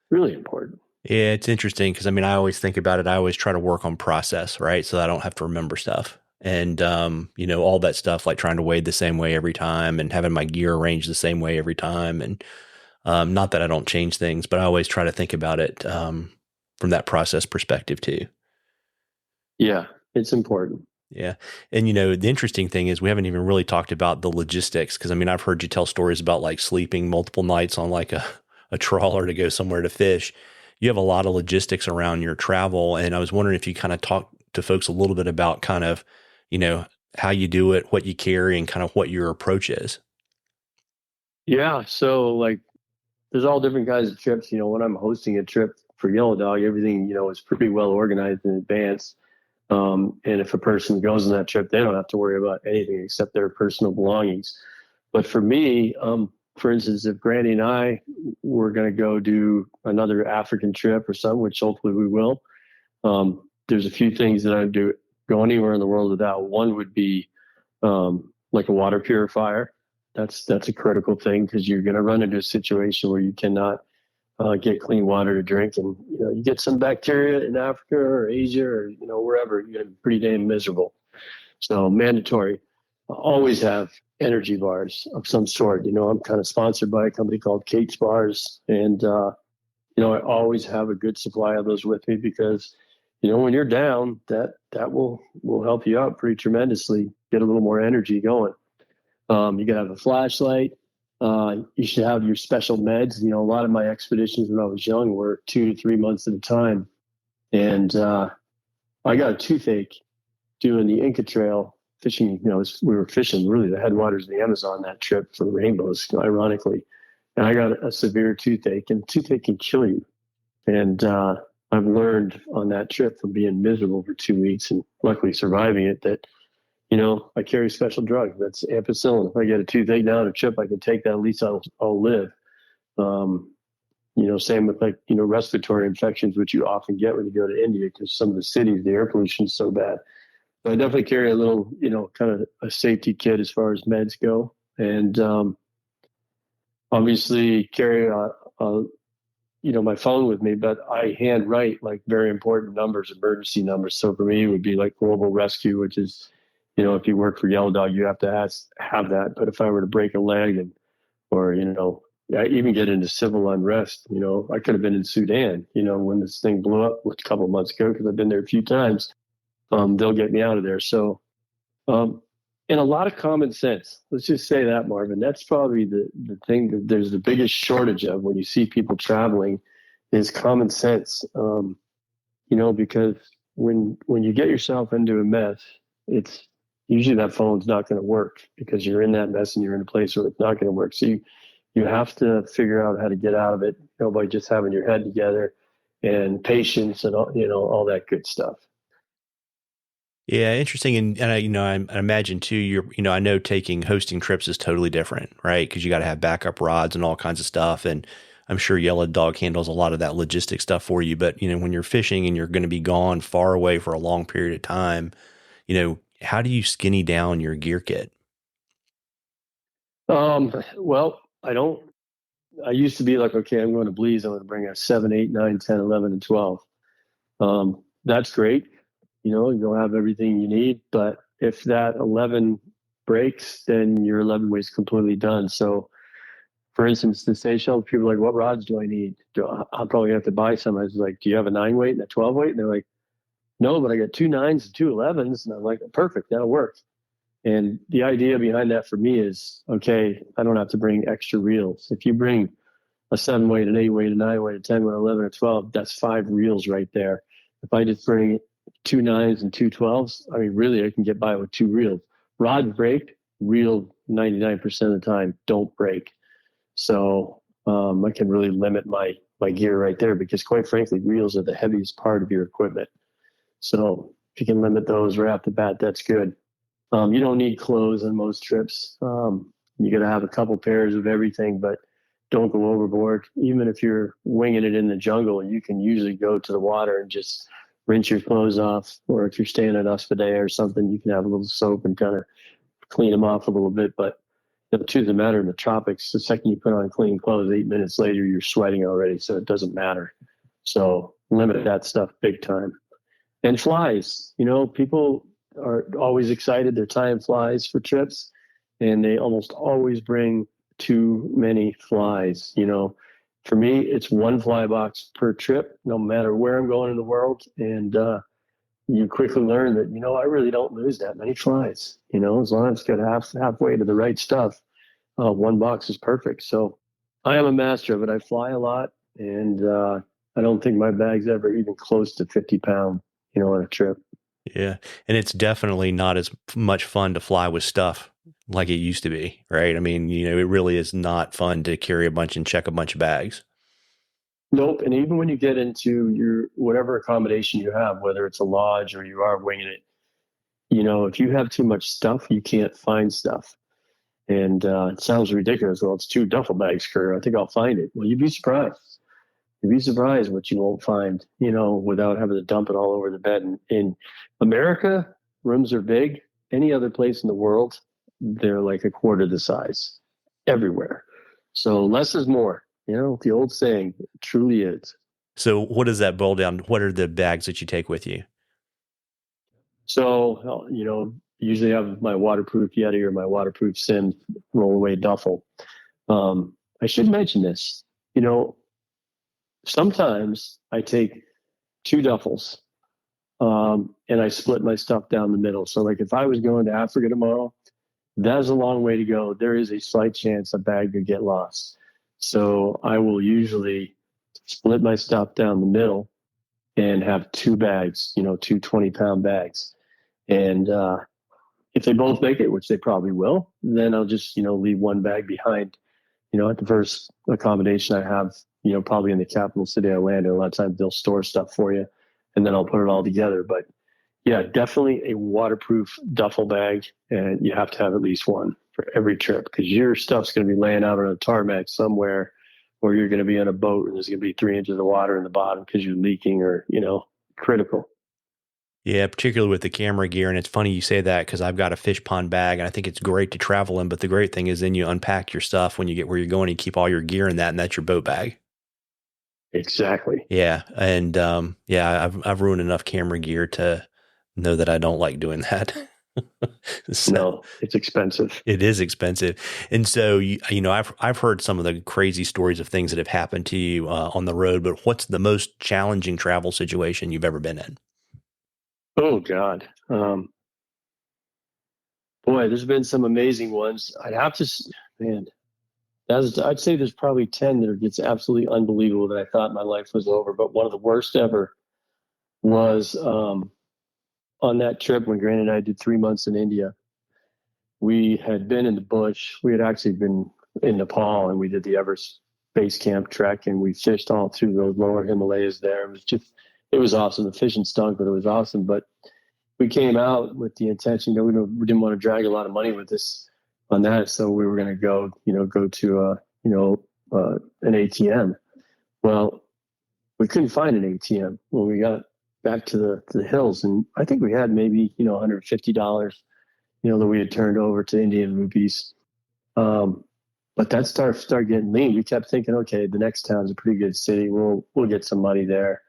really important. Yeah, it's interesting because I mean, I always think about it. I always try to work on process, right? So that I don't have to remember stuff. And, all that stuff, like trying to wade the same way every time and having my gear arranged the same way every time. And not that I don't change things, but I always try to think about it from that process perspective too. Yeah, it's important. Yeah. And, the interesting thing is we haven't even really talked about the logistics because I mean, I've heard you tell stories about like sleeping multiple nights on like a trawler to go somewhere to fish. You have a lot of logistics around your travel. And I was wondering if you kind of talk to folks a little bit about kind of, how you do it, what you carry, and kind of what your approach is. Yeah. So like there's all different kinds of trips. When I'm hosting a trip for Yellow Dog, everything, is pretty well organized in advance. And if a person goes on that trip, they don't have to worry about anything except their personal belongings. But for me, for instance, if Granny and I were going to go do another African trip or something, which hopefully we will, there's a few things that I do go anywhere in the world without. One would be like a water purifier. That's a critical thing because you're going to run into a situation where you cannot get clean water to drink, and you get some bacteria in Africa or Asia or wherever, you're going to be pretty damn miserable. So mandatory. Always have energy bars of some sort. I'm kind of sponsored by a company called Kate's Bars, and I always have a good supply of those with me because when you're down, that will help you out pretty tremendously. Get a little more energy going. You gotta have a flashlight. You should have your special meds. A lot of my expeditions when I was young were 2 to 3 months at a time. And I got a toothache doing the Inca Trail fishing. We were fishing really the headwaters of the Amazon that trip for rainbows, ironically. And I got a severe toothache, and toothache can kill you. And I've learned on that trip from being miserable for 2 weeks and luckily surviving it that I carry a special drug. That's ampicillin. If I get a toothache down a trip, I can take that. At least I'll live. Same with respiratory infections, which you often get when you go to India because some of the cities, the air pollution is so bad. But I definitely carry a little, kind of a safety kit as far as meds go. And obviously carry a my phone with me, but I hand write like very important numbers, emergency numbers. So for me, it would be like global rescue, which is, if you work for Yellow Dog, you have to have that. But if I were to break a leg or, I even get into civil unrest, I could have been in Sudan, when this thing blew up a couple of months ago, because I've been there a few times. They'll get me out of there. So, and a lot of common sense. Let's just say that, Marvin. That's probably the thing that there's the biggest shortage of when you see people traveling is common sense. Because when you get yourself into a mess, it's usually that phone's not going to work because you're in that mess and you're in a place where it's not going to work. So you have to figure out how to get out of it, by just having your head together and patience and all that good stuff. Yeah, interesting. And I imagine too, I know hosting trips is totally different, right? Because you got to have backup rods and all kinds of stuff. And I'm sure Yellow Dog handles a lot of that logistic stuff for you. But, when you're fishing and you're going to be gone far away for a long period of time, how do you skinny down your gear kit? Well, I used to be like, okay, I'm going to Belize. I'm going to bring a 7, 8, 9, 10, 11, and 12. That's great. You'll have everything you need. But if that 11 breaks, then your 11 weight's completely done. So, for instance, the Seychelles, people are like, what rods do I need? I'll probably have to buy some. I was like, do you have a 9 weight and a 12 weight? And they're like, no, but I got 2 9s and 2 11s. And I'm like, perfect, that'll work. And the idea behind that for me is, okay, I don't have to bring extra reels. If you bring a 7 weight, an 8 weight, a 9 weight, a 10 weight, 11, or 12, that's 5 reels right there. If I just bring 2 9s and 2 12s, I mean, really, I can get by with 2 reels. Rod break, reel 99% of the time don't break. So I can really limit my gear right there because, quite frankly, reels are the heaviest part of your equipment. So if you can limit those right off the bat, that's good. You don't need clothes on most trips. You got to have a couple pairs of everything, but don't go overboard. Even if you're winging it in the jungle, you can usually go to the water and just rinse your clothes off. Or if you're staying at Uspadea or something, you can have a little soap and kind of clean them off a little bit. But the truth of the matter, in the tropics, the second you put on clean clothes, 8 minutes later, you're sweating already. So it doesn't matter. So limit that stuff big time. And flies, people are always excited. They're tying flies for trips, and they almost always bring too many flies. For me, it's 1 fly box per trip, no matter where I'm going in the world. And you quickly learn that, I really don't lose that many flies. As long as it's got halfway to the right stuff, 1 box is perfect. So I am a master of it. I fly a lot, and I don't think my bag's ever even close to 50 pounds, on a trip. Yeah. And it's definitely not as much fun to fly with stuff like it used to be, right? I mean, it really is not fun to carry a bunch and check a bunch of bags. Nope. And even when you get into your whatever accommodation you have, whether it's a lodge or you are winging it, if you have too much stuff, you can't find stuff. And it sounds ridiculous. Well, it's 2 duffel bags, Currier. I think I'll find it. Well, you'd be surprised. You'd be surprised what you won't find, without having to dump it all over the bed. And in America, rooms are big. Any other place in the world, they're like a quarter the size everywhere. So less is more. The old saying truly is. So what does that boil down? What are the bags that you take with you? So, usually I have my waterproof Yeti or my waterproof Sim rollaway duffel. I should mention this. Sometimes I take 2 duffels, and I split my stuff down the middle. So, like if I was going to Africa tomorrow, that's a long way to go. There is a slight chance a bag could get lost. So I will usually split my stuff down the middle and have 2 bags, 2 20-pound bags. And if they both make it, which they probably will, then I'll just, leave 1 bag behind, at the first accommodation I have, probably in the capital city I land in. A lot of times they'll store stuff for you, and then I'll put it all together. But yeah, definitely a waterproof duffel bag, and you have to have at least 1 for every trip because your stuff's going to be laying out on a tarmac somewhere, or you're going to be on a boat and there's going to be 3 inches of water in the bottom because you're leaking or, critical. Yeah, particularly with the camera gear. And it's funny you say that because I've got a fish pond bag and I think it's great to travel in. But the great thing is then you unpack your stuff when you get where you're going and you keep all your gear in that, and that's your boat bag. Exactly. Yeah. And yeah, I've ruined enough camera gear to know that I don't like doing that. So No, it's expensive. it is expensive. And so, I've heard some of the crazy stories of things that have happened to you on the road, but what's the most challenging travel situation you've ever been in? Oh God. Boy, there's been some amazing ones. Man, I'd say there's probably 10 that are just absolutely unbelievable that I thought my life was over. But one of the worst ever was on that trip when Grant and I did 3 months in India. We had been in the bush. We had actually been in Nepal and we did the Everest base camp trek and we fished all through those lower Himalayas there. It was awesome. The fishing stunk, but it was awesome. But we came out with the intention that we didn't want to drag a lot of money with us on that. So we were going to go to, an ATM. Well, we couldn't find an ATM when we got back to the hills. And I think we had maybe, $150, that we had turned over to Indian rupees. But that started getting lean. We kept thinking, okay, the next town's a pretty good city. We'll get some money there.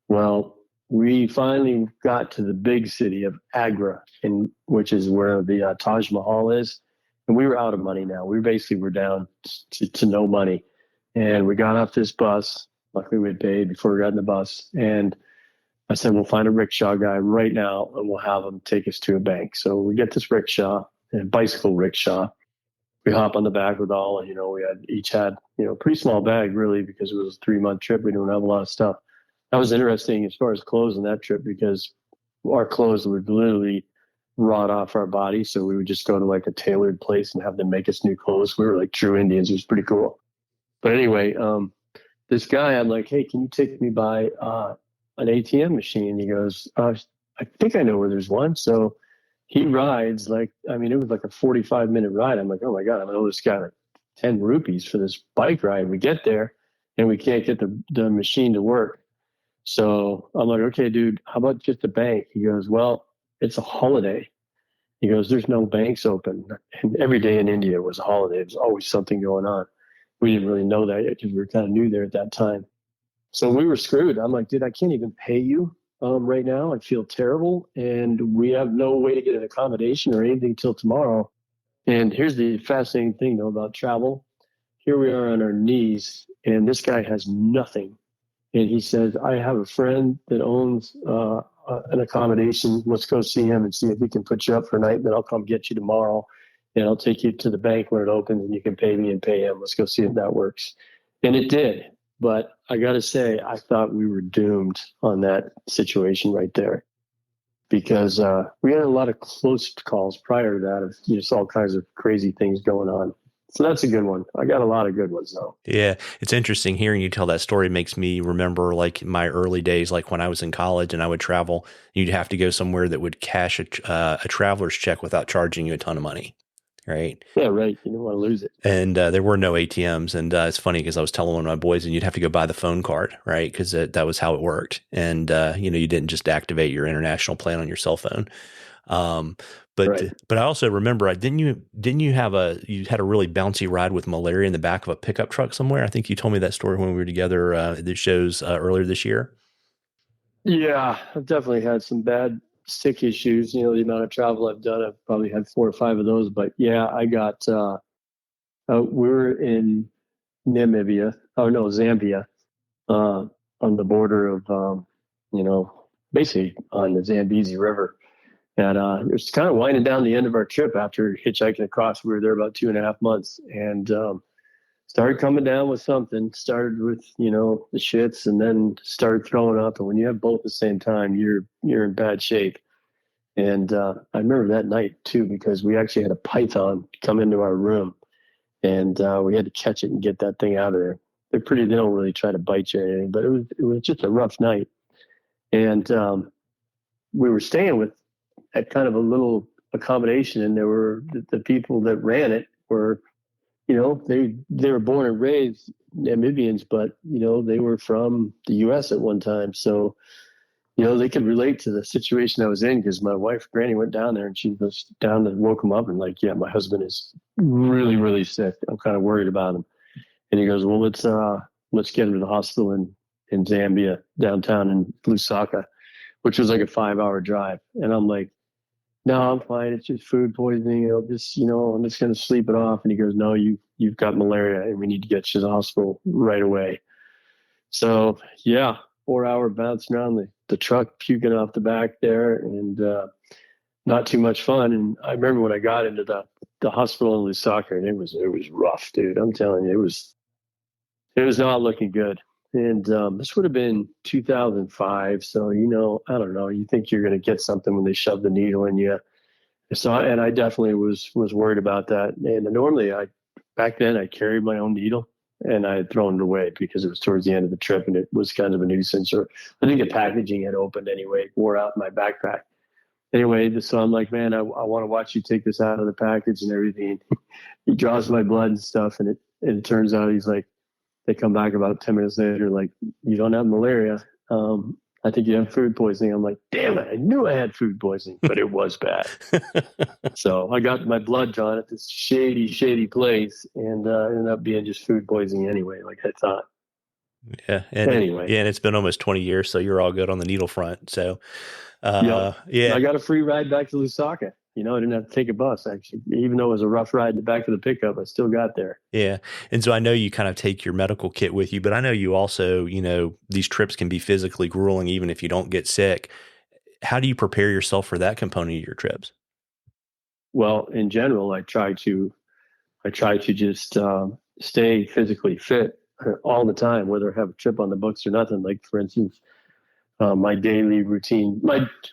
Well, we finally got to the big city of Agra, which is where the Taj Mahal is. And we were out of money now. We basically were down to no money. And we got off this bus. Luckily, we had paid before we got in the bus. And I said, we'll find a rickshaw guy right now and we'll have him take us to a bank. So we get this rickshaw, a bicycle rickshaw. We hop on the back with we each had, a pretty small bag really because it was a 3-month trip. We didn't have a lot of stuff. That was interesting as far as clothes on that trip because our clothes would literally rot off our body. So we would just go to like a tailored place and have them make us new clothes. We were like true Indians. It was pretty cool. But anyway, this guy, I'm like, hey, can you take me by an ATM machine? He goes, I think I know where there's one. So he rides it was like a 45-minute ride. I'm like, oh my God, I'm going to owe this guy like 10 rupees for this bike ride. We get there and we can't get the machine to work. So I'm like, okay, dude, how about just a bank? He goes, well, it's a holiday. He goes, there's no banks open. And every day in India was a holiday. There's always something going on. We didn't really know that yet because we were kind of new there at that time. So we were screwed. I'm like, dude, I can't even pay you right now. I feel terrible. And we have no way to get an accommodation or anything till tomorrow. And here's the fascinating thing, though, about travel. Here we are on our knees, and this guy has nothing. And he says, I have a friend that owns an accommodation. Let's go see him and see if he can put you up for a night. Then I'll come get you tomorrow. And I'll take you to the bank when it opens and you can pay me and pay him. Let's go see if that works. And it did. But I got to say, I thought we were doomed on that situation right there because we had a lot of close calls prior to that of just all kinds of crazy things going on. So that's a good one. I got a lot of good ones, though. Yeah, it's interesting hearing you tell that story. Makes me remember like my early days, like when I was in college and I would travel. You'd have to go somewhere that would cash a traveler's check without charging you a ton of money, right? Yeah, right. You don't want to lose it. And there were no ATMs. And it's funny because I was telling one of my boys, and you'd have to go buy the phone card, right? Because that was how it worked. And you didn't just activate your international plan on your cell phone. But I also remember, didn't you you had a really bouncy ride with malaria in the back of a pickup truck somewhere? I think you told me that story when we were together at the shows earlier this year. Yeah, I've definitely had some bad sick issues. The amount of travel I've done, I've probably had 4 or 5 of those. But yeah, I got, we were in Zambia, on the border of, basically on the Zambezi River. And it was kind of winding down the end of our trip after hitchhiking across. We were there about 2.5 months and started coming down with something. Started with, the shits and then started throwing up. And when you have both at the same time, you're in bad shape. And I remember that night, too, because we actually had a python come into our room. And we had to catch it and get that thing out of there. They don't really try to bite you or anything, but it was just a rough night. And we were staying at kind of a little accommodation, and there were the people that ran it were, they were born and raised Namibians, but they were from the U.S. at one time, so they could relate to the situation I was in because my wife Granny went down there and she was down and woke him up and like, yeah, my husband is really really sick. I'm kind of worried about him, and he goes, well, let's get him to the hospital in Zambia, downtown in Lusaka, which was like a 5-hour drive. And I'm like, no, I'm fine. It's just food poisoning. I'm just going to sleep it off. And he goes, no, you've got malaria and we need to get you to the hospital right away. So yeah, 4-hour bouncing around the truck, puking off the back there, and not too much fun. And I remember when I got into the hospital in Lusaka, and it was rough, dude. I'm telling you, it was not looking good. And this would have been 2005. So, I don't know. You think you're going to get something when they shove the needle in you. So, and I definitely was worried about that. And normally back then I carried my own needle and I had thrown it away because it was towards the end of the trip and it was kind of a nuisance, or I think the packaging had opened anyway, wore out in my backpack. Anyway, so I'm like, man, I want to watch you take this out of the package and everything. He draws my blood and stuff. And it turns out he's like, they come back about 10 minutes later, like, you don't have malaria. I think you have food poisoning. I'm like, damn it, I knew I had food poisoning, but it was bad. So I got my blood drawn at this shady place, and ended up being just food poisoning anyway, like I thought. Yeah. And anyway. And it's been almost 20 years, so you're all good on the needle front. So, Yeah. I got a free ride back to Lusaka. I didn't have to take a bus, actually. Even though it was a rough ride in the back of the pickup, I still got there. Yeah. And so I know you kind of take your medical kit with you, but I know you also, these trips can be physically grueling even if you don't get sick. How do you prepare yourself for that component of your trips? Well, in general, I try to just stay physically fit all the time, whether I have a trip on the books or nothing. Like, for instance, my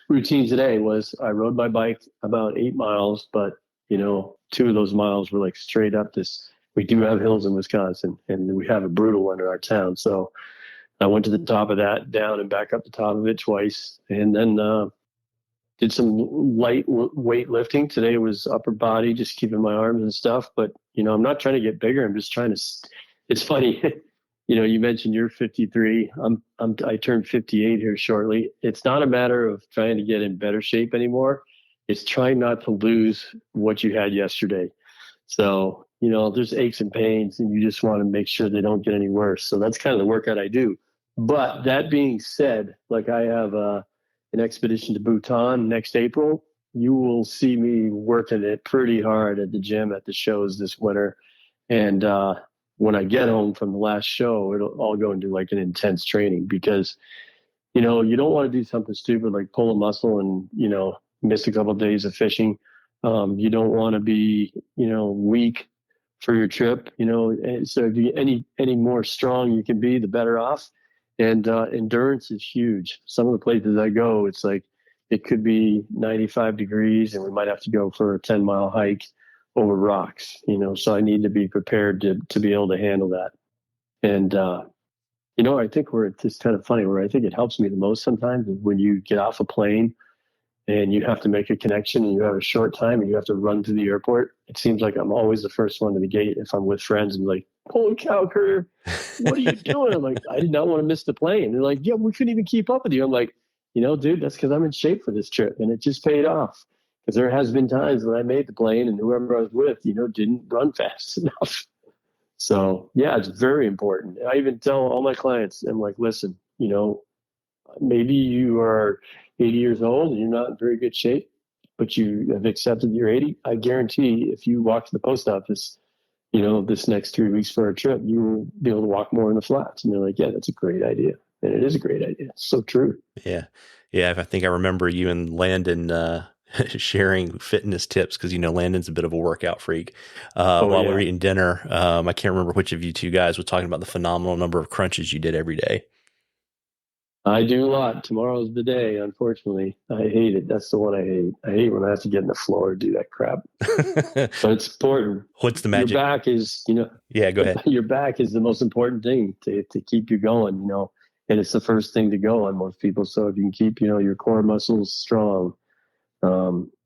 routine today was I rode my bike about 8 miles, but 2 of those miles were like straight up this. We do have hills in Wisconsin, and we have a brutal one in our town. So I went to the top of that, down and back up the top of it twice, and then did some light weight lifting. Today was upper body, just keeping my arms and stuff. But I'm not trying to get bigger. I'm just trying to. It's funny. You mentioned you're 53. I turned 58 here shortly. It's not a matter of trying to get in better shape anymore. It's trying not to lose what you had yesterday. So, there's aches and pains and you just want to make sure they don't get any worse. So that's kind of the workout I do. But that being said, like, I have an expedition to Bhutan next April. You will see me working it pretty hard at the gym, at the shows this winter. And, when I get home from the last show, it'll all go into like an intense training because, you don't want to do something stupid like pull a muscle and, miss a couple of days of fishing. You don't want to be, weak for your trip, and so any more strong you can be, the better off. And endurance is huge. Some of the places I go, it's like, it could be 95 degrees and we might have to go for a 10-mile hike over rocks, so I need to be prepared to be able to handle that. And, I think where it's just kind of funny, where I think it helps me the most sometimes is when you get off a plane and you have to make a connection and you have a short time and you have to run to the airport. It seems like I'm always the first one to the gate if I'm with friends and like, holy cow, Currier, what are you doing? I'm like, I did not want to miss the plane. They're like, yeah, we couldn't even keep up with you. I'm like, dude, that's because I'm in shape for this trip and it just paid off. Because there has been times when I made the plane and whoever I was with, didn't run fast enough. So yeah, it's very important. I even tell all my clients, I'm like, listen, maybe you are 80 years old and you're not in very good shape, but you have accepted you're 80. I guarantee if you walk to the post office, this next 3 weeks for a trip, you will be able to walk more in the flats. And they're like, yeah, that's a great idea. And it is a great idea. It's so true. Yeah. Yeah. I think I remember you and Landon, sharing fitness tips because Landon's a bit of a workout freak. While we were eating dinner, I can't remember which of you two guys was talking about the phenomenal number of crunches you did every day. I do a lot. Tomorrow's the day, unfortunately. I hate it. That's the one I hate. I hate when I have to get in the floor and do that crap. But it's important. What's the magic? Your back is, Yeah, go ahead. Your back is the most important thing to keep you going, and it's the first thing to go on most people. So if you can keep, your core muscles strong,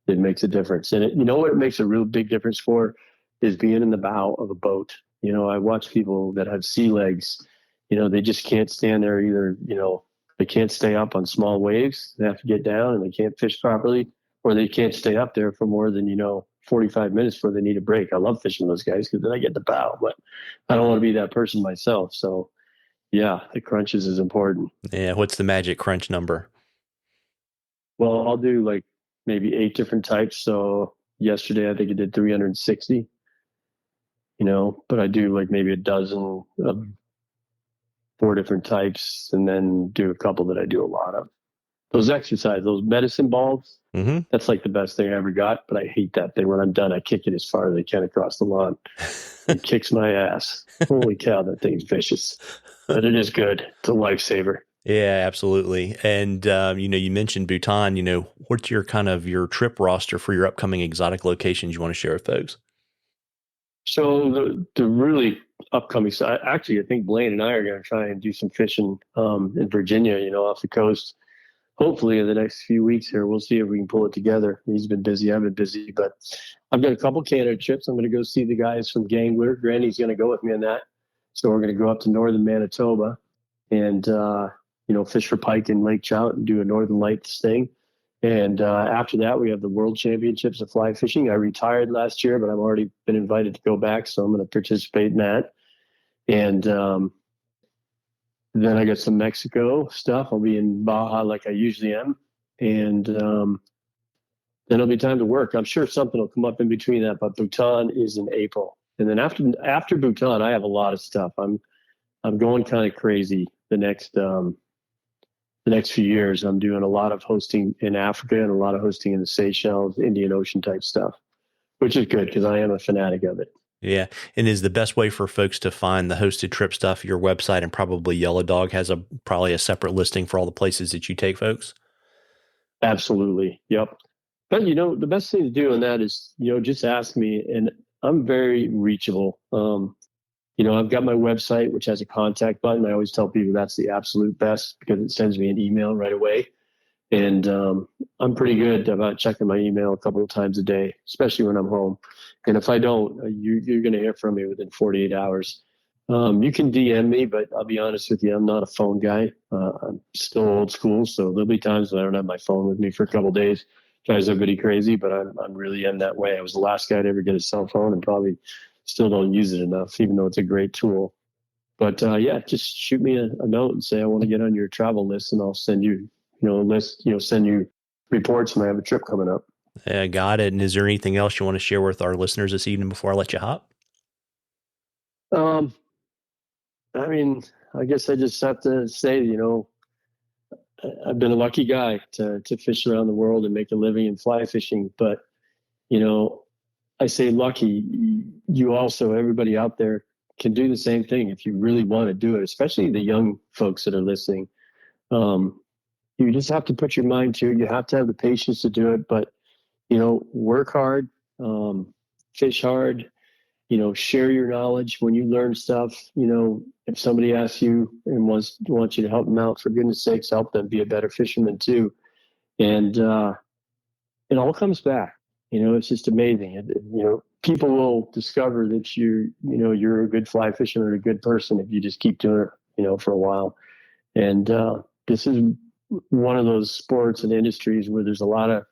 it makes a difference. And what it makes a real big difference for is being in the bow of a boat. I watch people that have sea legs, they just can't stand there either. They can't stay up on small waves. They have to get down and they can't fish properly, or they can't stay up there for more than, 45 minutes before they need a break. I love fishing those guys because then I get the bow, but I don't want to be that person myself. So, Yeah, the crunches is important. Yeah. What's the magic crunch number? Well, I'll do like maybe 8 different types. So yesterday I think I did 360, but I do like maybe a dozen of 4 different types and then do a couple that I do a lot of. Those exercise, those medicine balls, Mm-hmm. that's like the best thing I ever got. But I hate that thing. When I'm done, I kick it as far as I can across the lawn. It kicks my ass. Holy cow, that thing's vicious. But it is good. It's a lifesaver. Yeah, absolutely. And you mentioned Bhutan. What's your kind of your trip roster for your upcoming exotic locations you want to share with folks? So the really upcoming, so actually, I think Blaine and I are going to try and do some fishing in Virginia, off the coast. Hopefully, in the next few weeks here, we'll see if we can pull it together. He's been busy, I've been busy, but I've got a couple Canada trips. I'm going to go see the guys from Gangler. Granny's going to go with me on that. So we're going to go up to northern Manitoba and fish for pike and lake trout and do a Northern Lights thing. And after that, we have the World Championships of fly fishing. I retired last year, but I've already been invited to go back, so I'm going to participate in that. And then I got some Mexico stuff. I'll be in Baja like I usually am, and then it'll be time to work. I'm sure something will come up in between that, but Bhutan is in April, and then after Bhutan, I have a lot of stuff. I'm going kind of crazy the next few years. I'm doing a lot of hosting in Africa and a lot of hosting in the Seychelles, Indian Ocean type stuff, which is good because I am a fanatic of it. Yeah. And is the best way for folks to find the hosted trip stuff your website, and probably Yellow Dog has probably a separate listing for all the places that you take folks? Absolutely. Yep. But the best thing to do on that is, just ask me, and I'm very reachable. I've got my website, which has a contact button. I always tell people that's the absolute best because it sends me an email right away. And I'm pretty good about checking my email a couple of times a day, especially when I'm home. And if I don't, you're going to hear from me within 48 hours. You can DM me, but I'll be honest with you, I'm not a phone guy. I'm still old school, so there'll be times when I don't have my phone with me for a couple of days. Drives everybody crazy, but I'm really am that way. I was the last guy to ever get a cell phone, and probably still don't use it enough, even though it's a great tool. But yeah, just shoot me a note and say I want to get on your travel list, and I'll send you, send you reports when I have a trip coming up. Got it. And is there anything else you want to share with our listeners this evening before I let you hop? Um, I mean, I guess I just have to say, I've been a lucky guy to fish around the world and make a living in fly fishing. But, you know, I say lucky, you also, everybody out there can do the same thing if you really want to do it, especially the young folks that are listening. Um, you just have to put your mind to it. You have to have the patience to do it, but, work hard, fish hard, share your knowledge when you learn stuff. If somebody asks you and wants you to help them out, for goodness sakes, help them be a better fisherman too. And it all comes back. It's just amazing. People will discover that you're a good fly fisherman or a good person if you just keep doing it, for a while. And this is one of those sports and industries where there's a lot of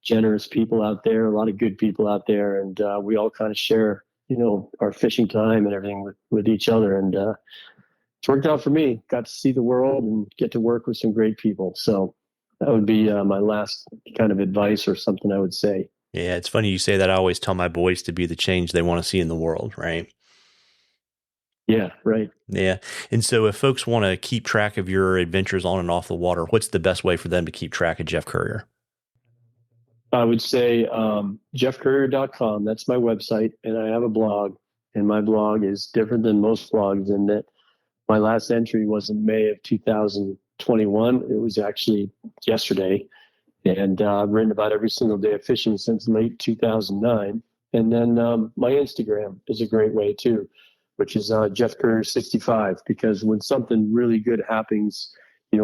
generous people out there, a lot of good people out there, and we all kind of share, our fishing time and everything with each other. And it's worked out for me. Got to see the world and get to work with some great people. So that would be my last kind of advice or something I would say. Yeah, it's funny you say that. I always tell my boys to be the change they want to see in the world, right? Yeah, right. Yeah. And so if folks want to keep track of your adventures on and off the water, what's the best way for them to keep track of Jeff Currier? I would say jeffcurrier.com. That's my website. And I have a blog. And my blog is different than most blogs in that my last entry was in May of 2021. It was actually yesterday. And I've written about every single day of fishing since late 2009. And then my Instagram is a great way too, which is Jeff Currier 65. Because when something really good happens,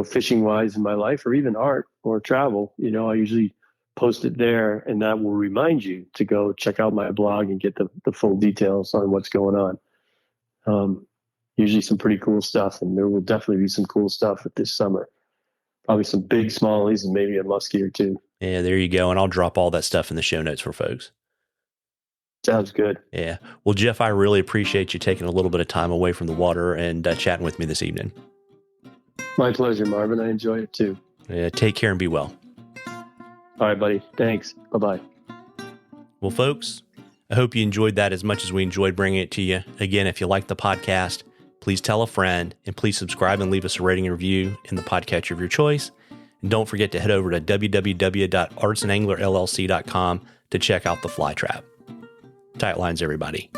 fishing wise in my life or even art or travel, I usually post it there, and that will remind you to go check out my blog and get the full details on what's going on. Usually some pretty cool stuff, and there will definitely be some cool stuff this summer. Probably some big smallies and maybe a muskie or two. Yeah, there you go. And I'll drop all that stuff in the show notes for folks. Sounds good. Yeah. Well, Jeff, I really appreciate you taking a little bit of time away from the water and chatting with me this evening. My pleasure, Marvin. I enjoy it too. Take care and be well. All right, buddy. Thanks. Bye-bye. Well, folks, I hope you enjoyed that as much as we enjoyed bringing it to you. Again, if you like the podcast, please tell a friend and please subscribe and leave us a rating and review in the podcatcher of your choice. And don't forget to head over to www.artsandanglerllc.com to check out the fly trap. Tight lines, everybody.